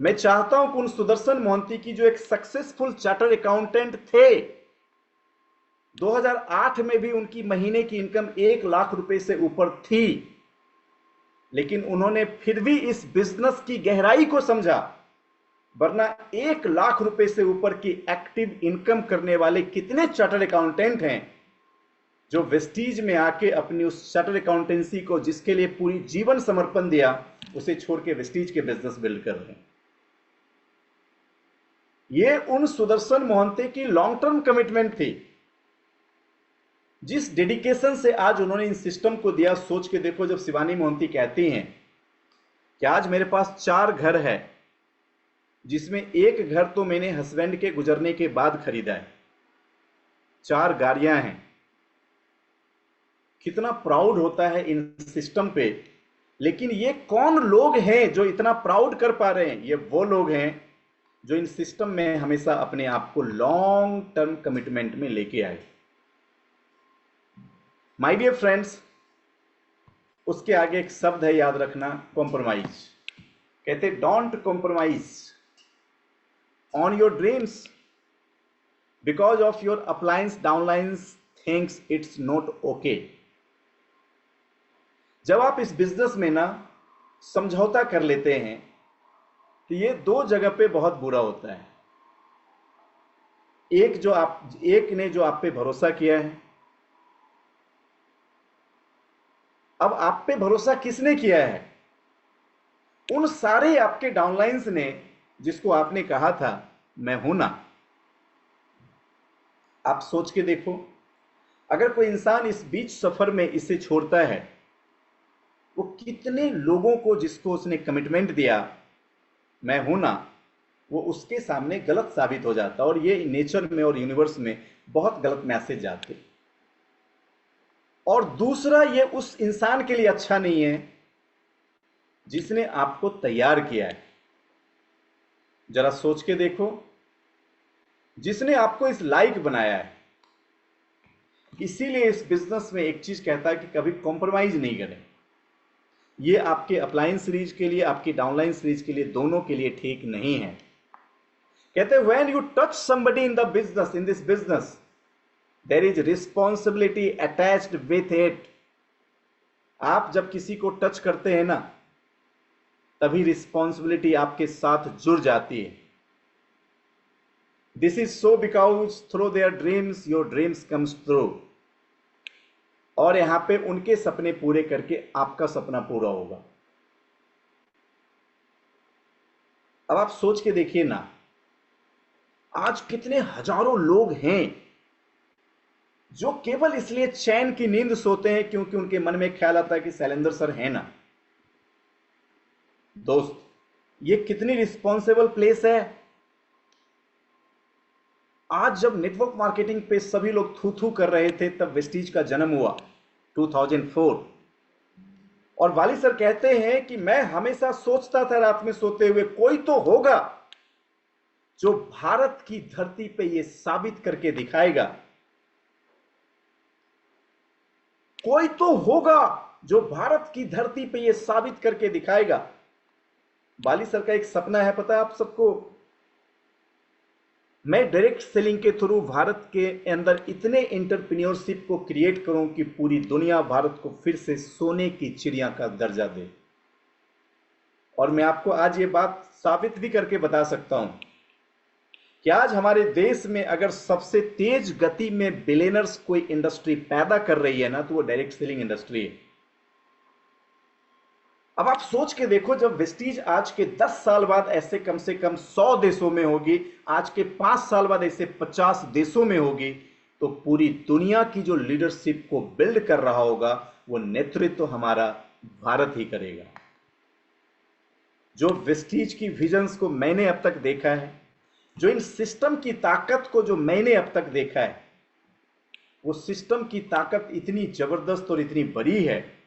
मैं चाहता हूं कि उन सुदर्शन मोहंती की, जो एक सक्सेसफुल चार्टर्ड अकाउंटेंट थे, 2008 में भी उनकी महीने की इनकम 1 लाख रुपए से ऊपर थी, लेकिन उन्होंने फिर भी इस बिजनेस की गहराई को समझा। वरना 1 लाख रुपए से ऊपर की एक्टिव इनकम करने वाले कितने चार्टर्ड अकाउंटेंट हैं जो वेस्टीज में आके अपनी उस चार्टर्ड अकाउंटेंसी को, जिसके लिए पूरी जीवन समर्पण दिया, उसे छोड़ के वेस्टीज के बिजनेस बिल्ड कर रहे हैं। ये उन सुदर्शन मोहंती की लॉन्ग टर्म कमिटमेंट थी। जिस डेडिकेशन से आज उन्होंने इन सिस्टम को दिया, सोच के देखो। जब शिवानी मोहंती कहती हैं कि आज मेरे पास 4 घर है, जिसमें एक घर तो मैंने हस्बैंड के गुजरने के बाद खरीदा है, 4 गाड़ियां हैं, कितना प्राउड होता है इन सिस्टम पे। लेकिन ये कौन लोग हैं जो इतना प्राउड कर पा रहे हैं? ये वो लोग हैं जो इन सिस्टम में हमेशा अपने आप को लॉन्ग टर्म कमिटमेंट में लेके आए। माय डियर फ्रेंड्स, उसके आगे एक शब्द है, याद रखना, कॉम्प्रोमाइज। कहते don't compromise on your dreams because of your अपलाइंस downlines thinks it's not okay. जब आप इस बिजनेस में ना समझौता कर लेते हैं तो ये 2 जगह पे बहुत बुरा होता है। एक ने जो आप पे भरोसा किया है, अब आप पे भरोसा किसने किया है? उन सारे आपके डाउनलाइंस ने, जिसको आपने कहा था मैं हूं ना। आप सोच के देखो, अगर कोई इंसान इस बीच सफर में इसे छोड़ता है, वो कितने लोगों को, जिसको उसने कमिटमेंट दिया मैं हूं ना, वो उसके सामने गलत साबित हो जाता। और ये नेचर में और यूनिवर्स में बहुत गलत मैसेज जाते। और दूसरा, ये उस इंसान के लिए अच्छा नहीं है जिसने आपको तैयार किया है। जरा सोच के देखो, जिसने आपको इस लायक बनाया है। इसीलिए इस बिजनेस में एक चीज कहता है कि कभी कॉम्प्रोमाइज नहीं करें। ये आपके अपलाइन सीरीज के लिए, आपकी डाउनलाइन सीरीज के लिए, दोनों के लिए ठीक नहीं है। कहते हैं when you touch somebody in the business, in this business, there is responsibility attached with it. आप जब किसी को टच करते हैं ना, तभी रिस्पॉन्सिबिलिटी आपके साथ जुड़ जाती है। This is so because through their dreams your dreams comes through. और यहां पे उनके सपने पूरे करके आपका सपना पूरा होगा। अब आप सोच के देखिए ना, आज कितने हजारों लोग हैं जो केवल इसलिए चैन की नींद सोते हैं क्योंकि उनके मन में ख्याल आता है कि शैलेंद्र सर है ना। दोस्त, ये कितनी रिस्पॉन्सिबल प्लेस है। आज जब नेटवर्क मार्केटिंग पे सभी लोग थू थू कर रहे थे, तब वेस्टीज का जन्म हुआ 2004। और वाली सर कहते हैं कि मैं हमेशा सोचता था रात में सोते हुए, कोई तो होगा जो भारत की धरती पे ये साबित करके दिखाएगा, कोई तो होगा जो भारत की धरती पे ये साबित करके दिखाएगा। वाली सर का एक सपना है, पता है आप सबको? मैं डायरेक्ट सेलिंग के थ्रू भारत के अंदर इतने एंटरप्रेन्योरशिप को क्रिएट करूं कि पूरी दुनिया भारत को फिर से सोने की चिड़िया का दर्जा दे। और मैं आपको आज ये बात साबित भी करके बता सकता हूं कि आज हमारे देश में अगर सबसे तेज गति में बिलियनर्स कोई इंडस्ट्री पैदा कर रही है ना, तो वो डायरेक्ट सेलिंग इंडस्ट्री है। अब आप सोच के देखो, जब वेस्टीज आज के 10 साल बाद ऐसे कम से कम 100 देशों में होगी, आज के 5 साल बाद ऐसे 50 देशों में होगी, तो पूरी दुनिया की जो लीडरशिप को बिल्ड कर रहा होगा, वो नेतृत्व तो हमारा भारत ही करेगा। जो वेस्टीज की विजन्स को मैंने अब तक देखा है, जो इन सिस्टम की ताकत को जो मैंने अब तक देखा है, वो सिस्टम की ताकत इतनी जबरदस्त और इतनी बड़ी है।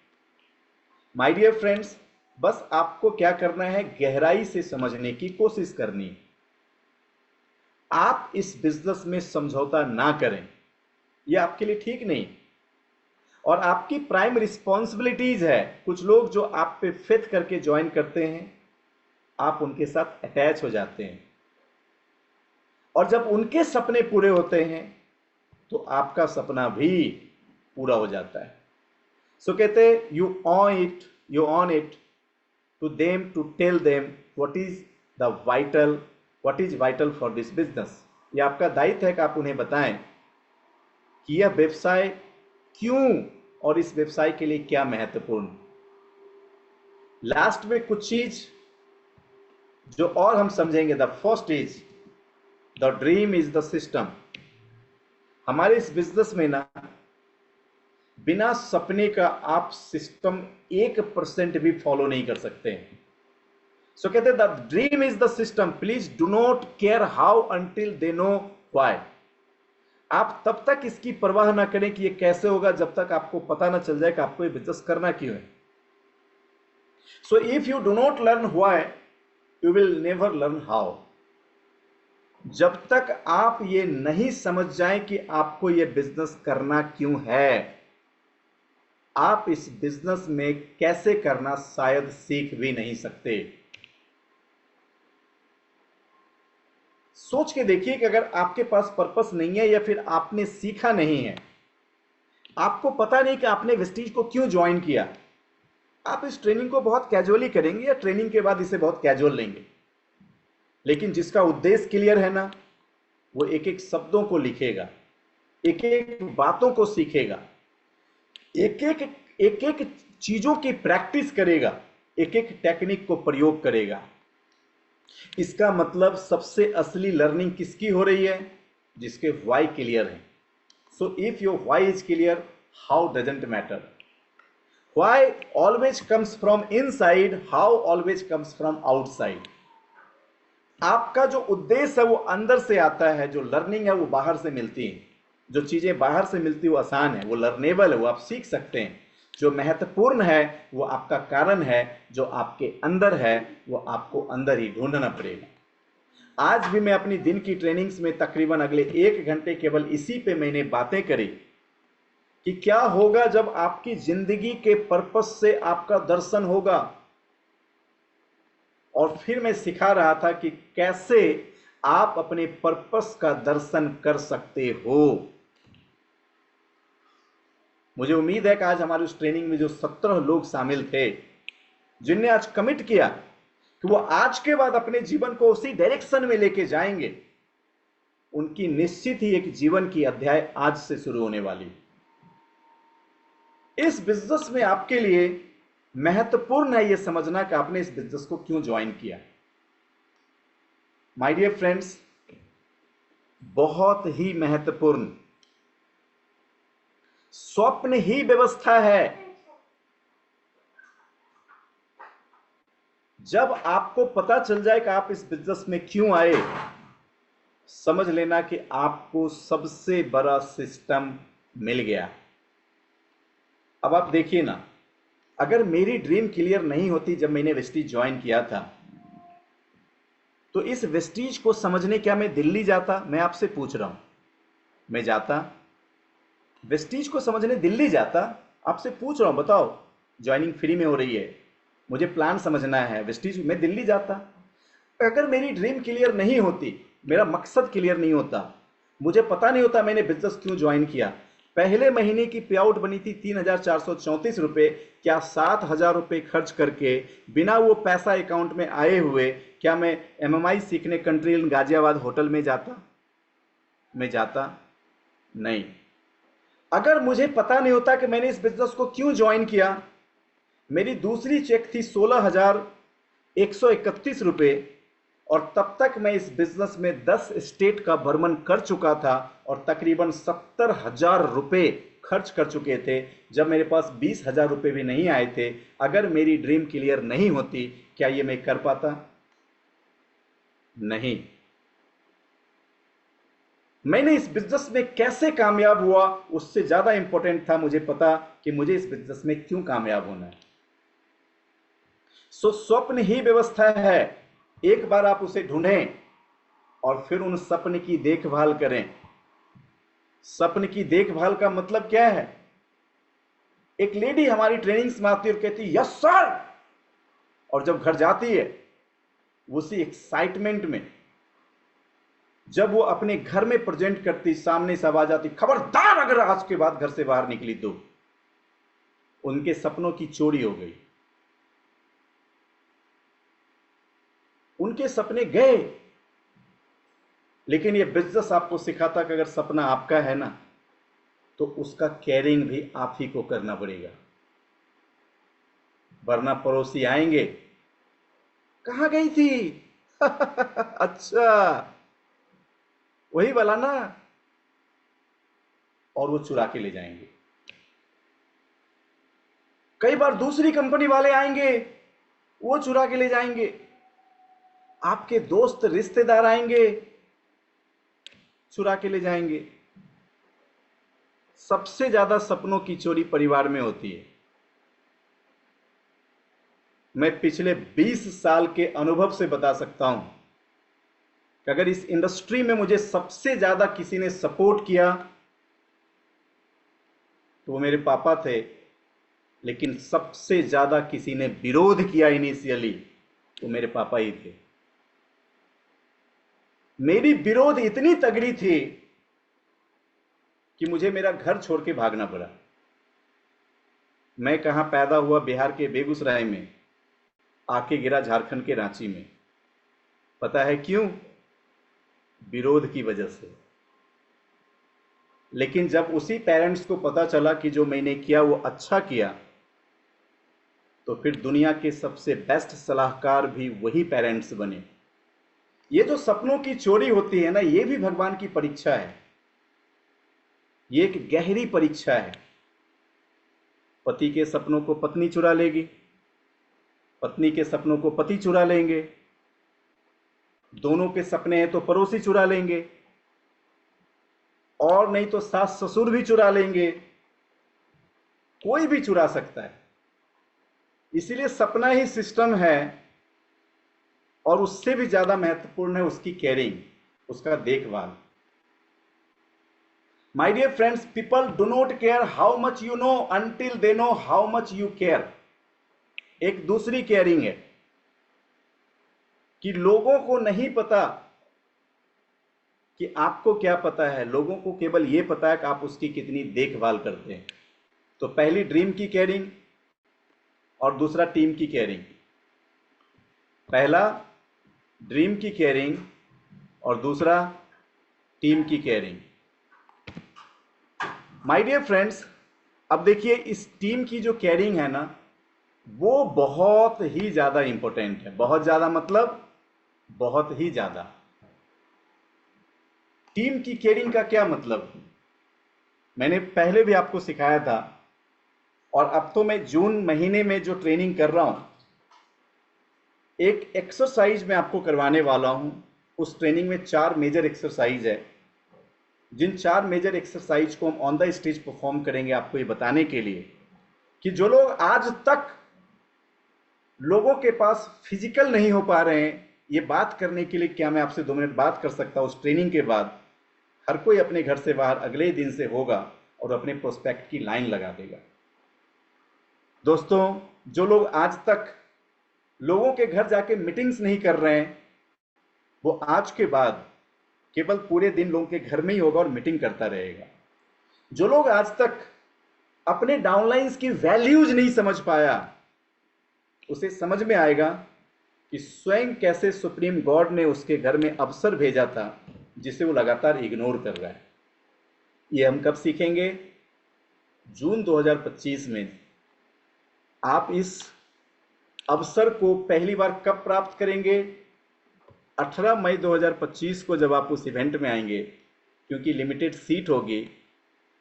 माय डियर फ्रेंड्स, बस आपको क्या करना है, गहराई से समझने की कोशिश करनी है। आप इस बिजनेस में समझौता ना करें, यह आपके लिए ठीक नहीं। और आपकी प्राइम रिस्पॉन्सिबिलिटीज है। कुछ लोग जो आप पे फेथ करके ज्वाइन करते हैं, आप उनके साथ अटैच हो जाते हैं, और जब उनके सपने पूरे होते हैं तो आपका सपना भी पूरा हो जाता है। सो कहते हैं you on it to them to tell them what is vital for this business. ये आपका दायित्व है कि आप उन्हें बताएं कि यह व्यवसाय क्यों और इस व्यवसाय के लिए क्या महत्वपूर्ण। लास्ट में कुछ चीज जो और हम समझेंगे। The first is the dream is the system. हमारे इस बिजनेस में ना बिना सपने का आप सिस्टम 1% भी फॉलो नहीं कर सकते। सो कहते हैं the dream is the system, please do not care how until they know why. आप तब तक इसकी परवाह ना करें कि ये कैसे होगा जब तक आपको पता ना चल जाए कि आपको ये बिजनेस करना क्यों है। So if you do not learn why you will never learn how. जब तक आप ये नहीं समझ जाएं कि आपको ये बिजनेस करना क्यों है, आप इस बिजनेस में कैसे करना शायद सीख भी नहीं सकते। सोच के देखिए कि अगर आपके पास पर्पस नहीं है या फिर आपने सीखा नहीं है, आपको पता नहीं कि आपने वेस्टीज को क्यों ज्वाइन किया, आप इस ट्रेनिंग को बहुत कैजुअली करेंगे या ट्रेनिंग के बाद इसे बहुत कैजुअल लेंगे। लेकिन जिसका उद्देश्य क्लियर है ना, वो एक एक शब्दों को लिखेगा, एक एक बातों को सीखेगा, एक एक चीजों की प्रैक्टिस करेगा, एक एक टेक्निक को प्रयोग करेगा। इसका मतलब सबसे असली लर्निंग किसकी हो रही है? जिसके व्हाई क्लियर है। So if your why is clear, how doesn't matter. Why always comes from inside, how always comes from outside. आपका जो उद्देश्य है वो अंदर से आता है, जो लर्निंग है वो बाहर से मिलती है। जो चीजें बाहर से मिलती है वो आसान है, वो लर्नेबल है, वो आप सीख सकते हैं। जो महत्वपूर्ण है वो आपका कारण है, जो आपके अंदर है वो आपको अंदर ही ढूंढना पड़ेगा। आज भी मैं अपनी दिन की ट्रेनिंग्स में तकरीबन अगले 1 घंटे केवल इसी पे मैंने बातें करी कि क्या होगा जब आपकी जिंदगी के पर्पस से आपका दर्शन होगा। और फिर मैं सिखा रहा था कि कैसे आप अपने पर्पस का दर्शन कर सकते हो। मुझे उम्मीद है कि आज हमारी उस ट्रेनिंग में जो 17 लोग शामिल थे, जिनने आज कमिट किया कि वो आज के बाद अपने जीवन को उसी डायरेक्शन में लेके जाएंगे, उनकी निश्चित ही एक जीवन की अध्याय आज से शुरू होने वाली। इस बिजनेस में आपके लिए महत्वपूर्ण है यह समझना कि आपने इस बिजनेस को क्यों ज्वाइन किया। माय डियर फ्रेंड्स, बहुत ही महत्वपूर्ण स्वप्न ही व्यवस्था है। जब आपको पता चल जाए कि आप इस बिजनेस में क्यों आए, समझ लेना कि आपको सबसे बड़ा सिस्टम मिल गया। अब आप देखिए ना, अगर मेरी ड्रीम क्लियर नहीं होती जब मैंने वेस्टीज ज्वाइन किया था, तो इस वेस्टीज को समझने क्या मैं दिल्ली जाता? मैं आपसे पूछ रहा हूं, मैं जाता वेस्टीज को समझने दिल्ली जाता? आपसे पूछ रहा हूं, बताओ। ज्वाइनिंग फ्री में हो रही है, मुझे प्लान समझना है, वेस्टीज में दिल्ली जाता। अगर मेरी ड्रीम क्लियर नहीं होती, मेरा मकसद क्लियर नहीं होता, मुझे पता नहीं होता मैंने बिजनेस क्यों ज्वाइन किया, पहले महीने की पे आउट बनी थी 3,434 रुपये, क्या 7,000 रुपये खर्च करके बिना वो पैसा अकाउंट में आए हुए क्या मैं एमएमआई सीखने कंट्री इन गाजियाबाद होटल में जाता? मैं जाता नहीं। अगर मुझे पता नहीं होता कि मैंने इस बिजनेस को क्यों ज्वाइन किया, मेरी दूसरी चेक थी 16,131 रुपये, और तब तक मैं इस बिजनेस में 10 स्टेट का भ्रमण कर चुका था और तकरीबन 70,000 रुपये खर्च कर चुके थे, जब मेरे पास 20,000 रुपये भी नहीं आए थे। अगर मेरी ड्रीम क्लियर नहीं होती, क्या ये मैं कर पाता? नहीं। मैंने इस बिजनेस में कैसे कामयाब हुआ, उससे ज्यादा इंपॉर्टेंट था मुझे पता कि मुझे इस बिजनेस में क्यों कामयाब होना है। सो स्वप्न ही व्यवस्था है। एक बार आप उसे ढूंढें और फिर उन सपने की देखभाल करें। सपने की देखभाल का मतलब क्या है? एक लेडी हमारी ट्रेनिंग्स में आती है और कहती है यस सर, और जब घर जाती है उसी एक्साइटमेंट में जब वो अपने घर में प्रेजेंट करती, सामने से आवाज आती खबरदार अगर आज के बाद घर से बाहर निकली तो। उनके सपनों की चोरी हो गई, उनके सपने गए। लेकिन ये बिजनेस आपको सिखाता कि अगर सपना आपका है ना, तो उसका केयरिंग भी आप ही को करना पड़ेगा, वरना पड़ोसी आएंगे, कहाँ गई थी? अच्छा, वही वाला ना, और वो चुरा के ले जाएंगे। कई बार दूसरी कंपनी वाले आएंगे, वो चुरा के ले जाएंगे। आपके दोस्त रिश्तेदार आएंगे, चुरा के ले जाएंगे। सबसे ज्यादा सपनों की चोरी परिवार में होती है। मैं पिछले 20 साल के अनुभव से बता सकता हूं कि अगर इस इंडस्ट्री में मुझे सबसे ज्यादा किसी ने सपोर्ट किया तो वो मेरे पापा थे, लेकिन सबसे ज्यादा किसी ने विरोध किया इनिशियली तो मेरे पापा ही थे। मेरी विरोध इतनी तगड़ी थी कि मुझे मेरा घर छोड़ के भागना पड़ा। मैं कहां पैदा हुआ? बिहार के बेगूसराय में, आके गिरा झारखंड के रांची में। पता है क्यों? विरोध की वजह से। लेकिन जब उसी पेरेंट्स को पता चला कि जो मैंने किया वो अच्छा किया, तो फिर दुनिया के सबसे बेस्ट सलाहकार भी वही पेरेंट्स बने। ये जो सपनों की चोरी होती है ना, ये भी भगवान की परीक्षा है। ये एक गहरी परीक्षा है। पति के सपनों को पत्नी चुरा लेगी, पत्नी के सपनों को पति चुरा लेंगे, दोनों के सपने हैं तो पड़ोसी चुरा लेंगे, और नहीं तो सास ससुर भी चुरा लेंगे। कोई भी चुरा सकता है। इसीलिए सपना ही सिस्टम है, और उससे भी ज्यादा महत्वपूर्ण है उसकी केयरिंग, उसका देखभाल। My dear friends, people do not care how much you know until they know how much you care. एक दूसरी केयरिंग है कि लोगों को नहीं पता कि आपको क्या पता है, लोगों को केवल यह पता है कि आप उसकी कितनी देखभाल करते हैं। तो पहली ड्रीम की केयरिंग और दूसरा टीम की केयरिंग। पहला ड्रीम की केयरिंग और दूसरा टीम की केयरिंग। माय डियर फ्रेंड्स, अब देखिए इस टीम की जो केयरिंग है ना, वो बहुत ही ज्यादा इंपॉर्टेंट है। बहुत ज्यादा मतलब बहुत ही ज्यादा। टीम की केयरिंग का क्या मतलब? मैंने पहले भी आपको सिखाया था, और अब तो मैं जून महीने में जो ट्रेनिंग कर रहा हूं, एक एक्सरसाइज मैं आपको करवाने वाला हूं। उस ट्रेनिंग में 4 मेजर एक्सरसाइज है। जिन 4 मेजर एक्सरसाइज को हम ऑन द स्टेज परफॉर्म करेंगे, आपको ये बताने के लिए कि जो लोग आज तक लोगों के पास फिजिकल नहीं हो पा रहे हैं, ये बात करने के लिए क्या मैं आपसे 2 मिनट बात कर सकता हूं? उस ट्रेनिंग के बाद हर कोई अपने घर से बाहर अगले ही दिन से होगा और अपने प्रोस्पेक्ट की लाइन लगा देगा। दोस्तों, जो लोग आज तक लोगों के घर जाके मीटिंग्स नहीं कर रहे हैं, वो आज के बाद केवल पूरे दिन लोगों के घर में ही होगा और मीटिंग करता रहेगा। जो लोग आज तक अपने डाउनलाइंस की वैल्यूज नहीं समझ पाया, उसे समझ में आएगा कि स्वयं कैसे सुप्रीम गॉड ने उसके घर में अवसर भेजा था जिसे वो लगातार इग्नोर कर रहा है। ये हम कब सीखेंगे? जून 2025 में। आप इस अवसर को पहली बार कब प्राप्त करेंगे? 18 मई 2025 को, जब आप उस इवेंट में आएंगे, क्योंकि लिमिटेड सीट होगी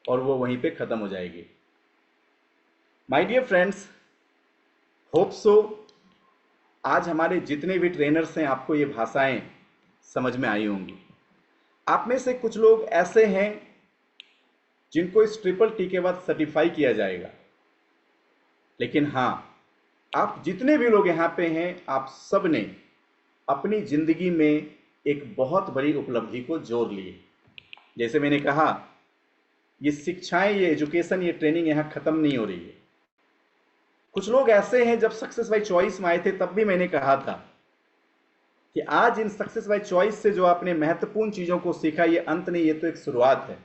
और वो वहीं पे खत्म हो जाएगी। My dear friends, hope so आज हमारे जितने भी ट्रेनर्स हैं, आपको ये भाषाएं समझ में आई होंगी। आप में से कुछ लोग ऐसे हैं जिनको इस ट्रिपल टी के बाद सर्टिफाई किया जाएगा, लेकिन हाँ, आप जितने भी लोग यहाँ पे हैं, आप सब ने अपनी जिंदगी में एक बहुत बड़ी उपलब्धि को जोड़ लिए। जैसे मैंने कहा, ये शिक्षाएं, ये एजुकेशन, ये ट्रेनिंग यहाँ खत्म नहीं हो रही है। कुछ लोग ऐसे हैं, जब सक्सेस बाय चॉइस में आए थे तब भी मैंने कहा था कि आज इन सक्सेस बाय चॉइस से जो आपने महत्वपूर्ण चीजों को सीखा, ये अंत नहीं, ये तो एक शुरुआत है।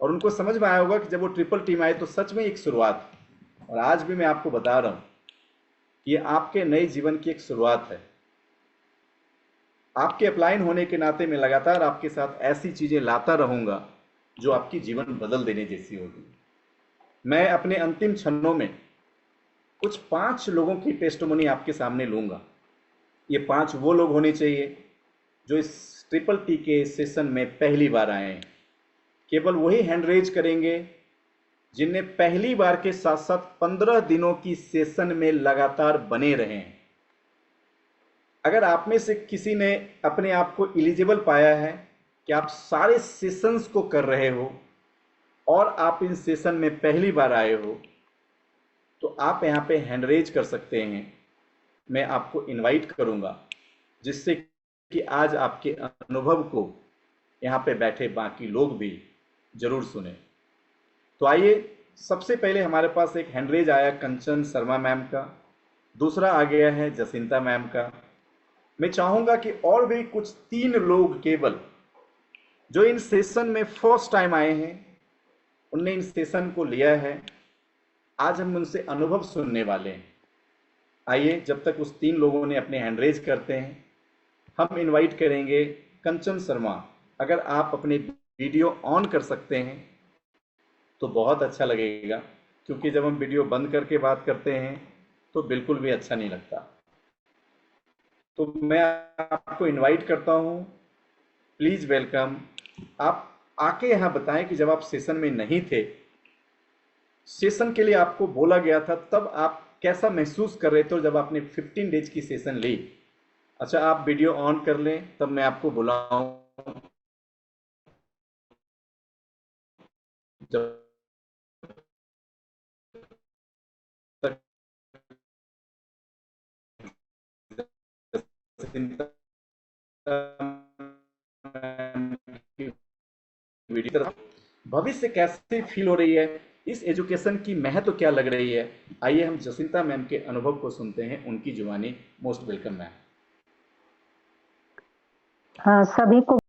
और उनको समझ में आया होगा कि जब वो ट्रिपल टी में आए तो सच में एक शुरुआत है। और आज भी मैं आपको बता रहा हूं कि ये आपके नए जीवन की एक शुरुआत है। आपके अपलाइन होने के नाते मैं लगातार आपके साथ ऐसी चीजें लाता रहूंगा जो आपकी जीवन बदल देने जैसी होगी। मैं अपने अंतिम क्षणों में कुछ 5 लोगों की टेस्टिमोनी आपके सामने लूंगा। ये 5 वो लोग होने चाहिए जो इस ट्रिपल टी के सेशन में पहली बार आए हैं। केवल वही हैंड रेज करेंगे जिनने पहली बार के साथ साथ 15 दिनों की सेशन में लगातार बने रहे हैं। अगर आप में से किसी ने अपने आप को एलिजिबल पाया है कि आप सारे सेशंस को कर रहे हो और आप इन सेशन में पहली बार आए हो, तो आप यहाँ पे हैंड रेज कर सकते हैं। मैं आपको इनवाइट करूंगा जिससे कि आज आपके अनुभव को यहाँ पे बैठे बाकी लोग भी जरूर सुने। तो आइए, सबसे पहले हमारे पास एक हैंड रेज आया कंचन शर्मा मैम का, दूसरा आ गया है जसिंता मैम का। मैं चाहूंगा कि और भी कुछ 3 लोग केवल जो इन सेशन में फर्स्ट टाइम आए हैं, उनने इन सेशन को लिया है, आज हम उनसे अनुभव सुनने वाले हैं। आइए, जब तक उस 3 लोगों ने अपने हैंड रेज करते हैं, हम इनवाइट करेंगे कंचन शर्मा। अगर आप अपने वीडियो ऑन कर सकते हैं तो बहुत अच्छा लगेगा, क्योंकि जब हम वीडियो बंद करके बात करते हैं तो बिल्कुल भी अच्छा नहीं लगता। तो मैं आपको इनवाइट करता हूं, प्लीज वेलकम। आप आके यहां बताएं कि जब आप सेशन में नहीं थे, सेशन के लिए आपको बोला गया था, तब आप कैसा महसूस कर रहे थे जब आपने 15 डेज की सेशन ली। अच्छा, आप वीडियो ऑन कर लें, तब मैं आपको बुलाऊं। जब तक भविष्य कैसे फील हो रही है, इस एजुकेशन की महत्व क्या लग रही है, आइए हम जसिंता मैम के अनुभव को सुनते हैं उनकी जुबानी। Most welcome ma'am. हाँ, सभी को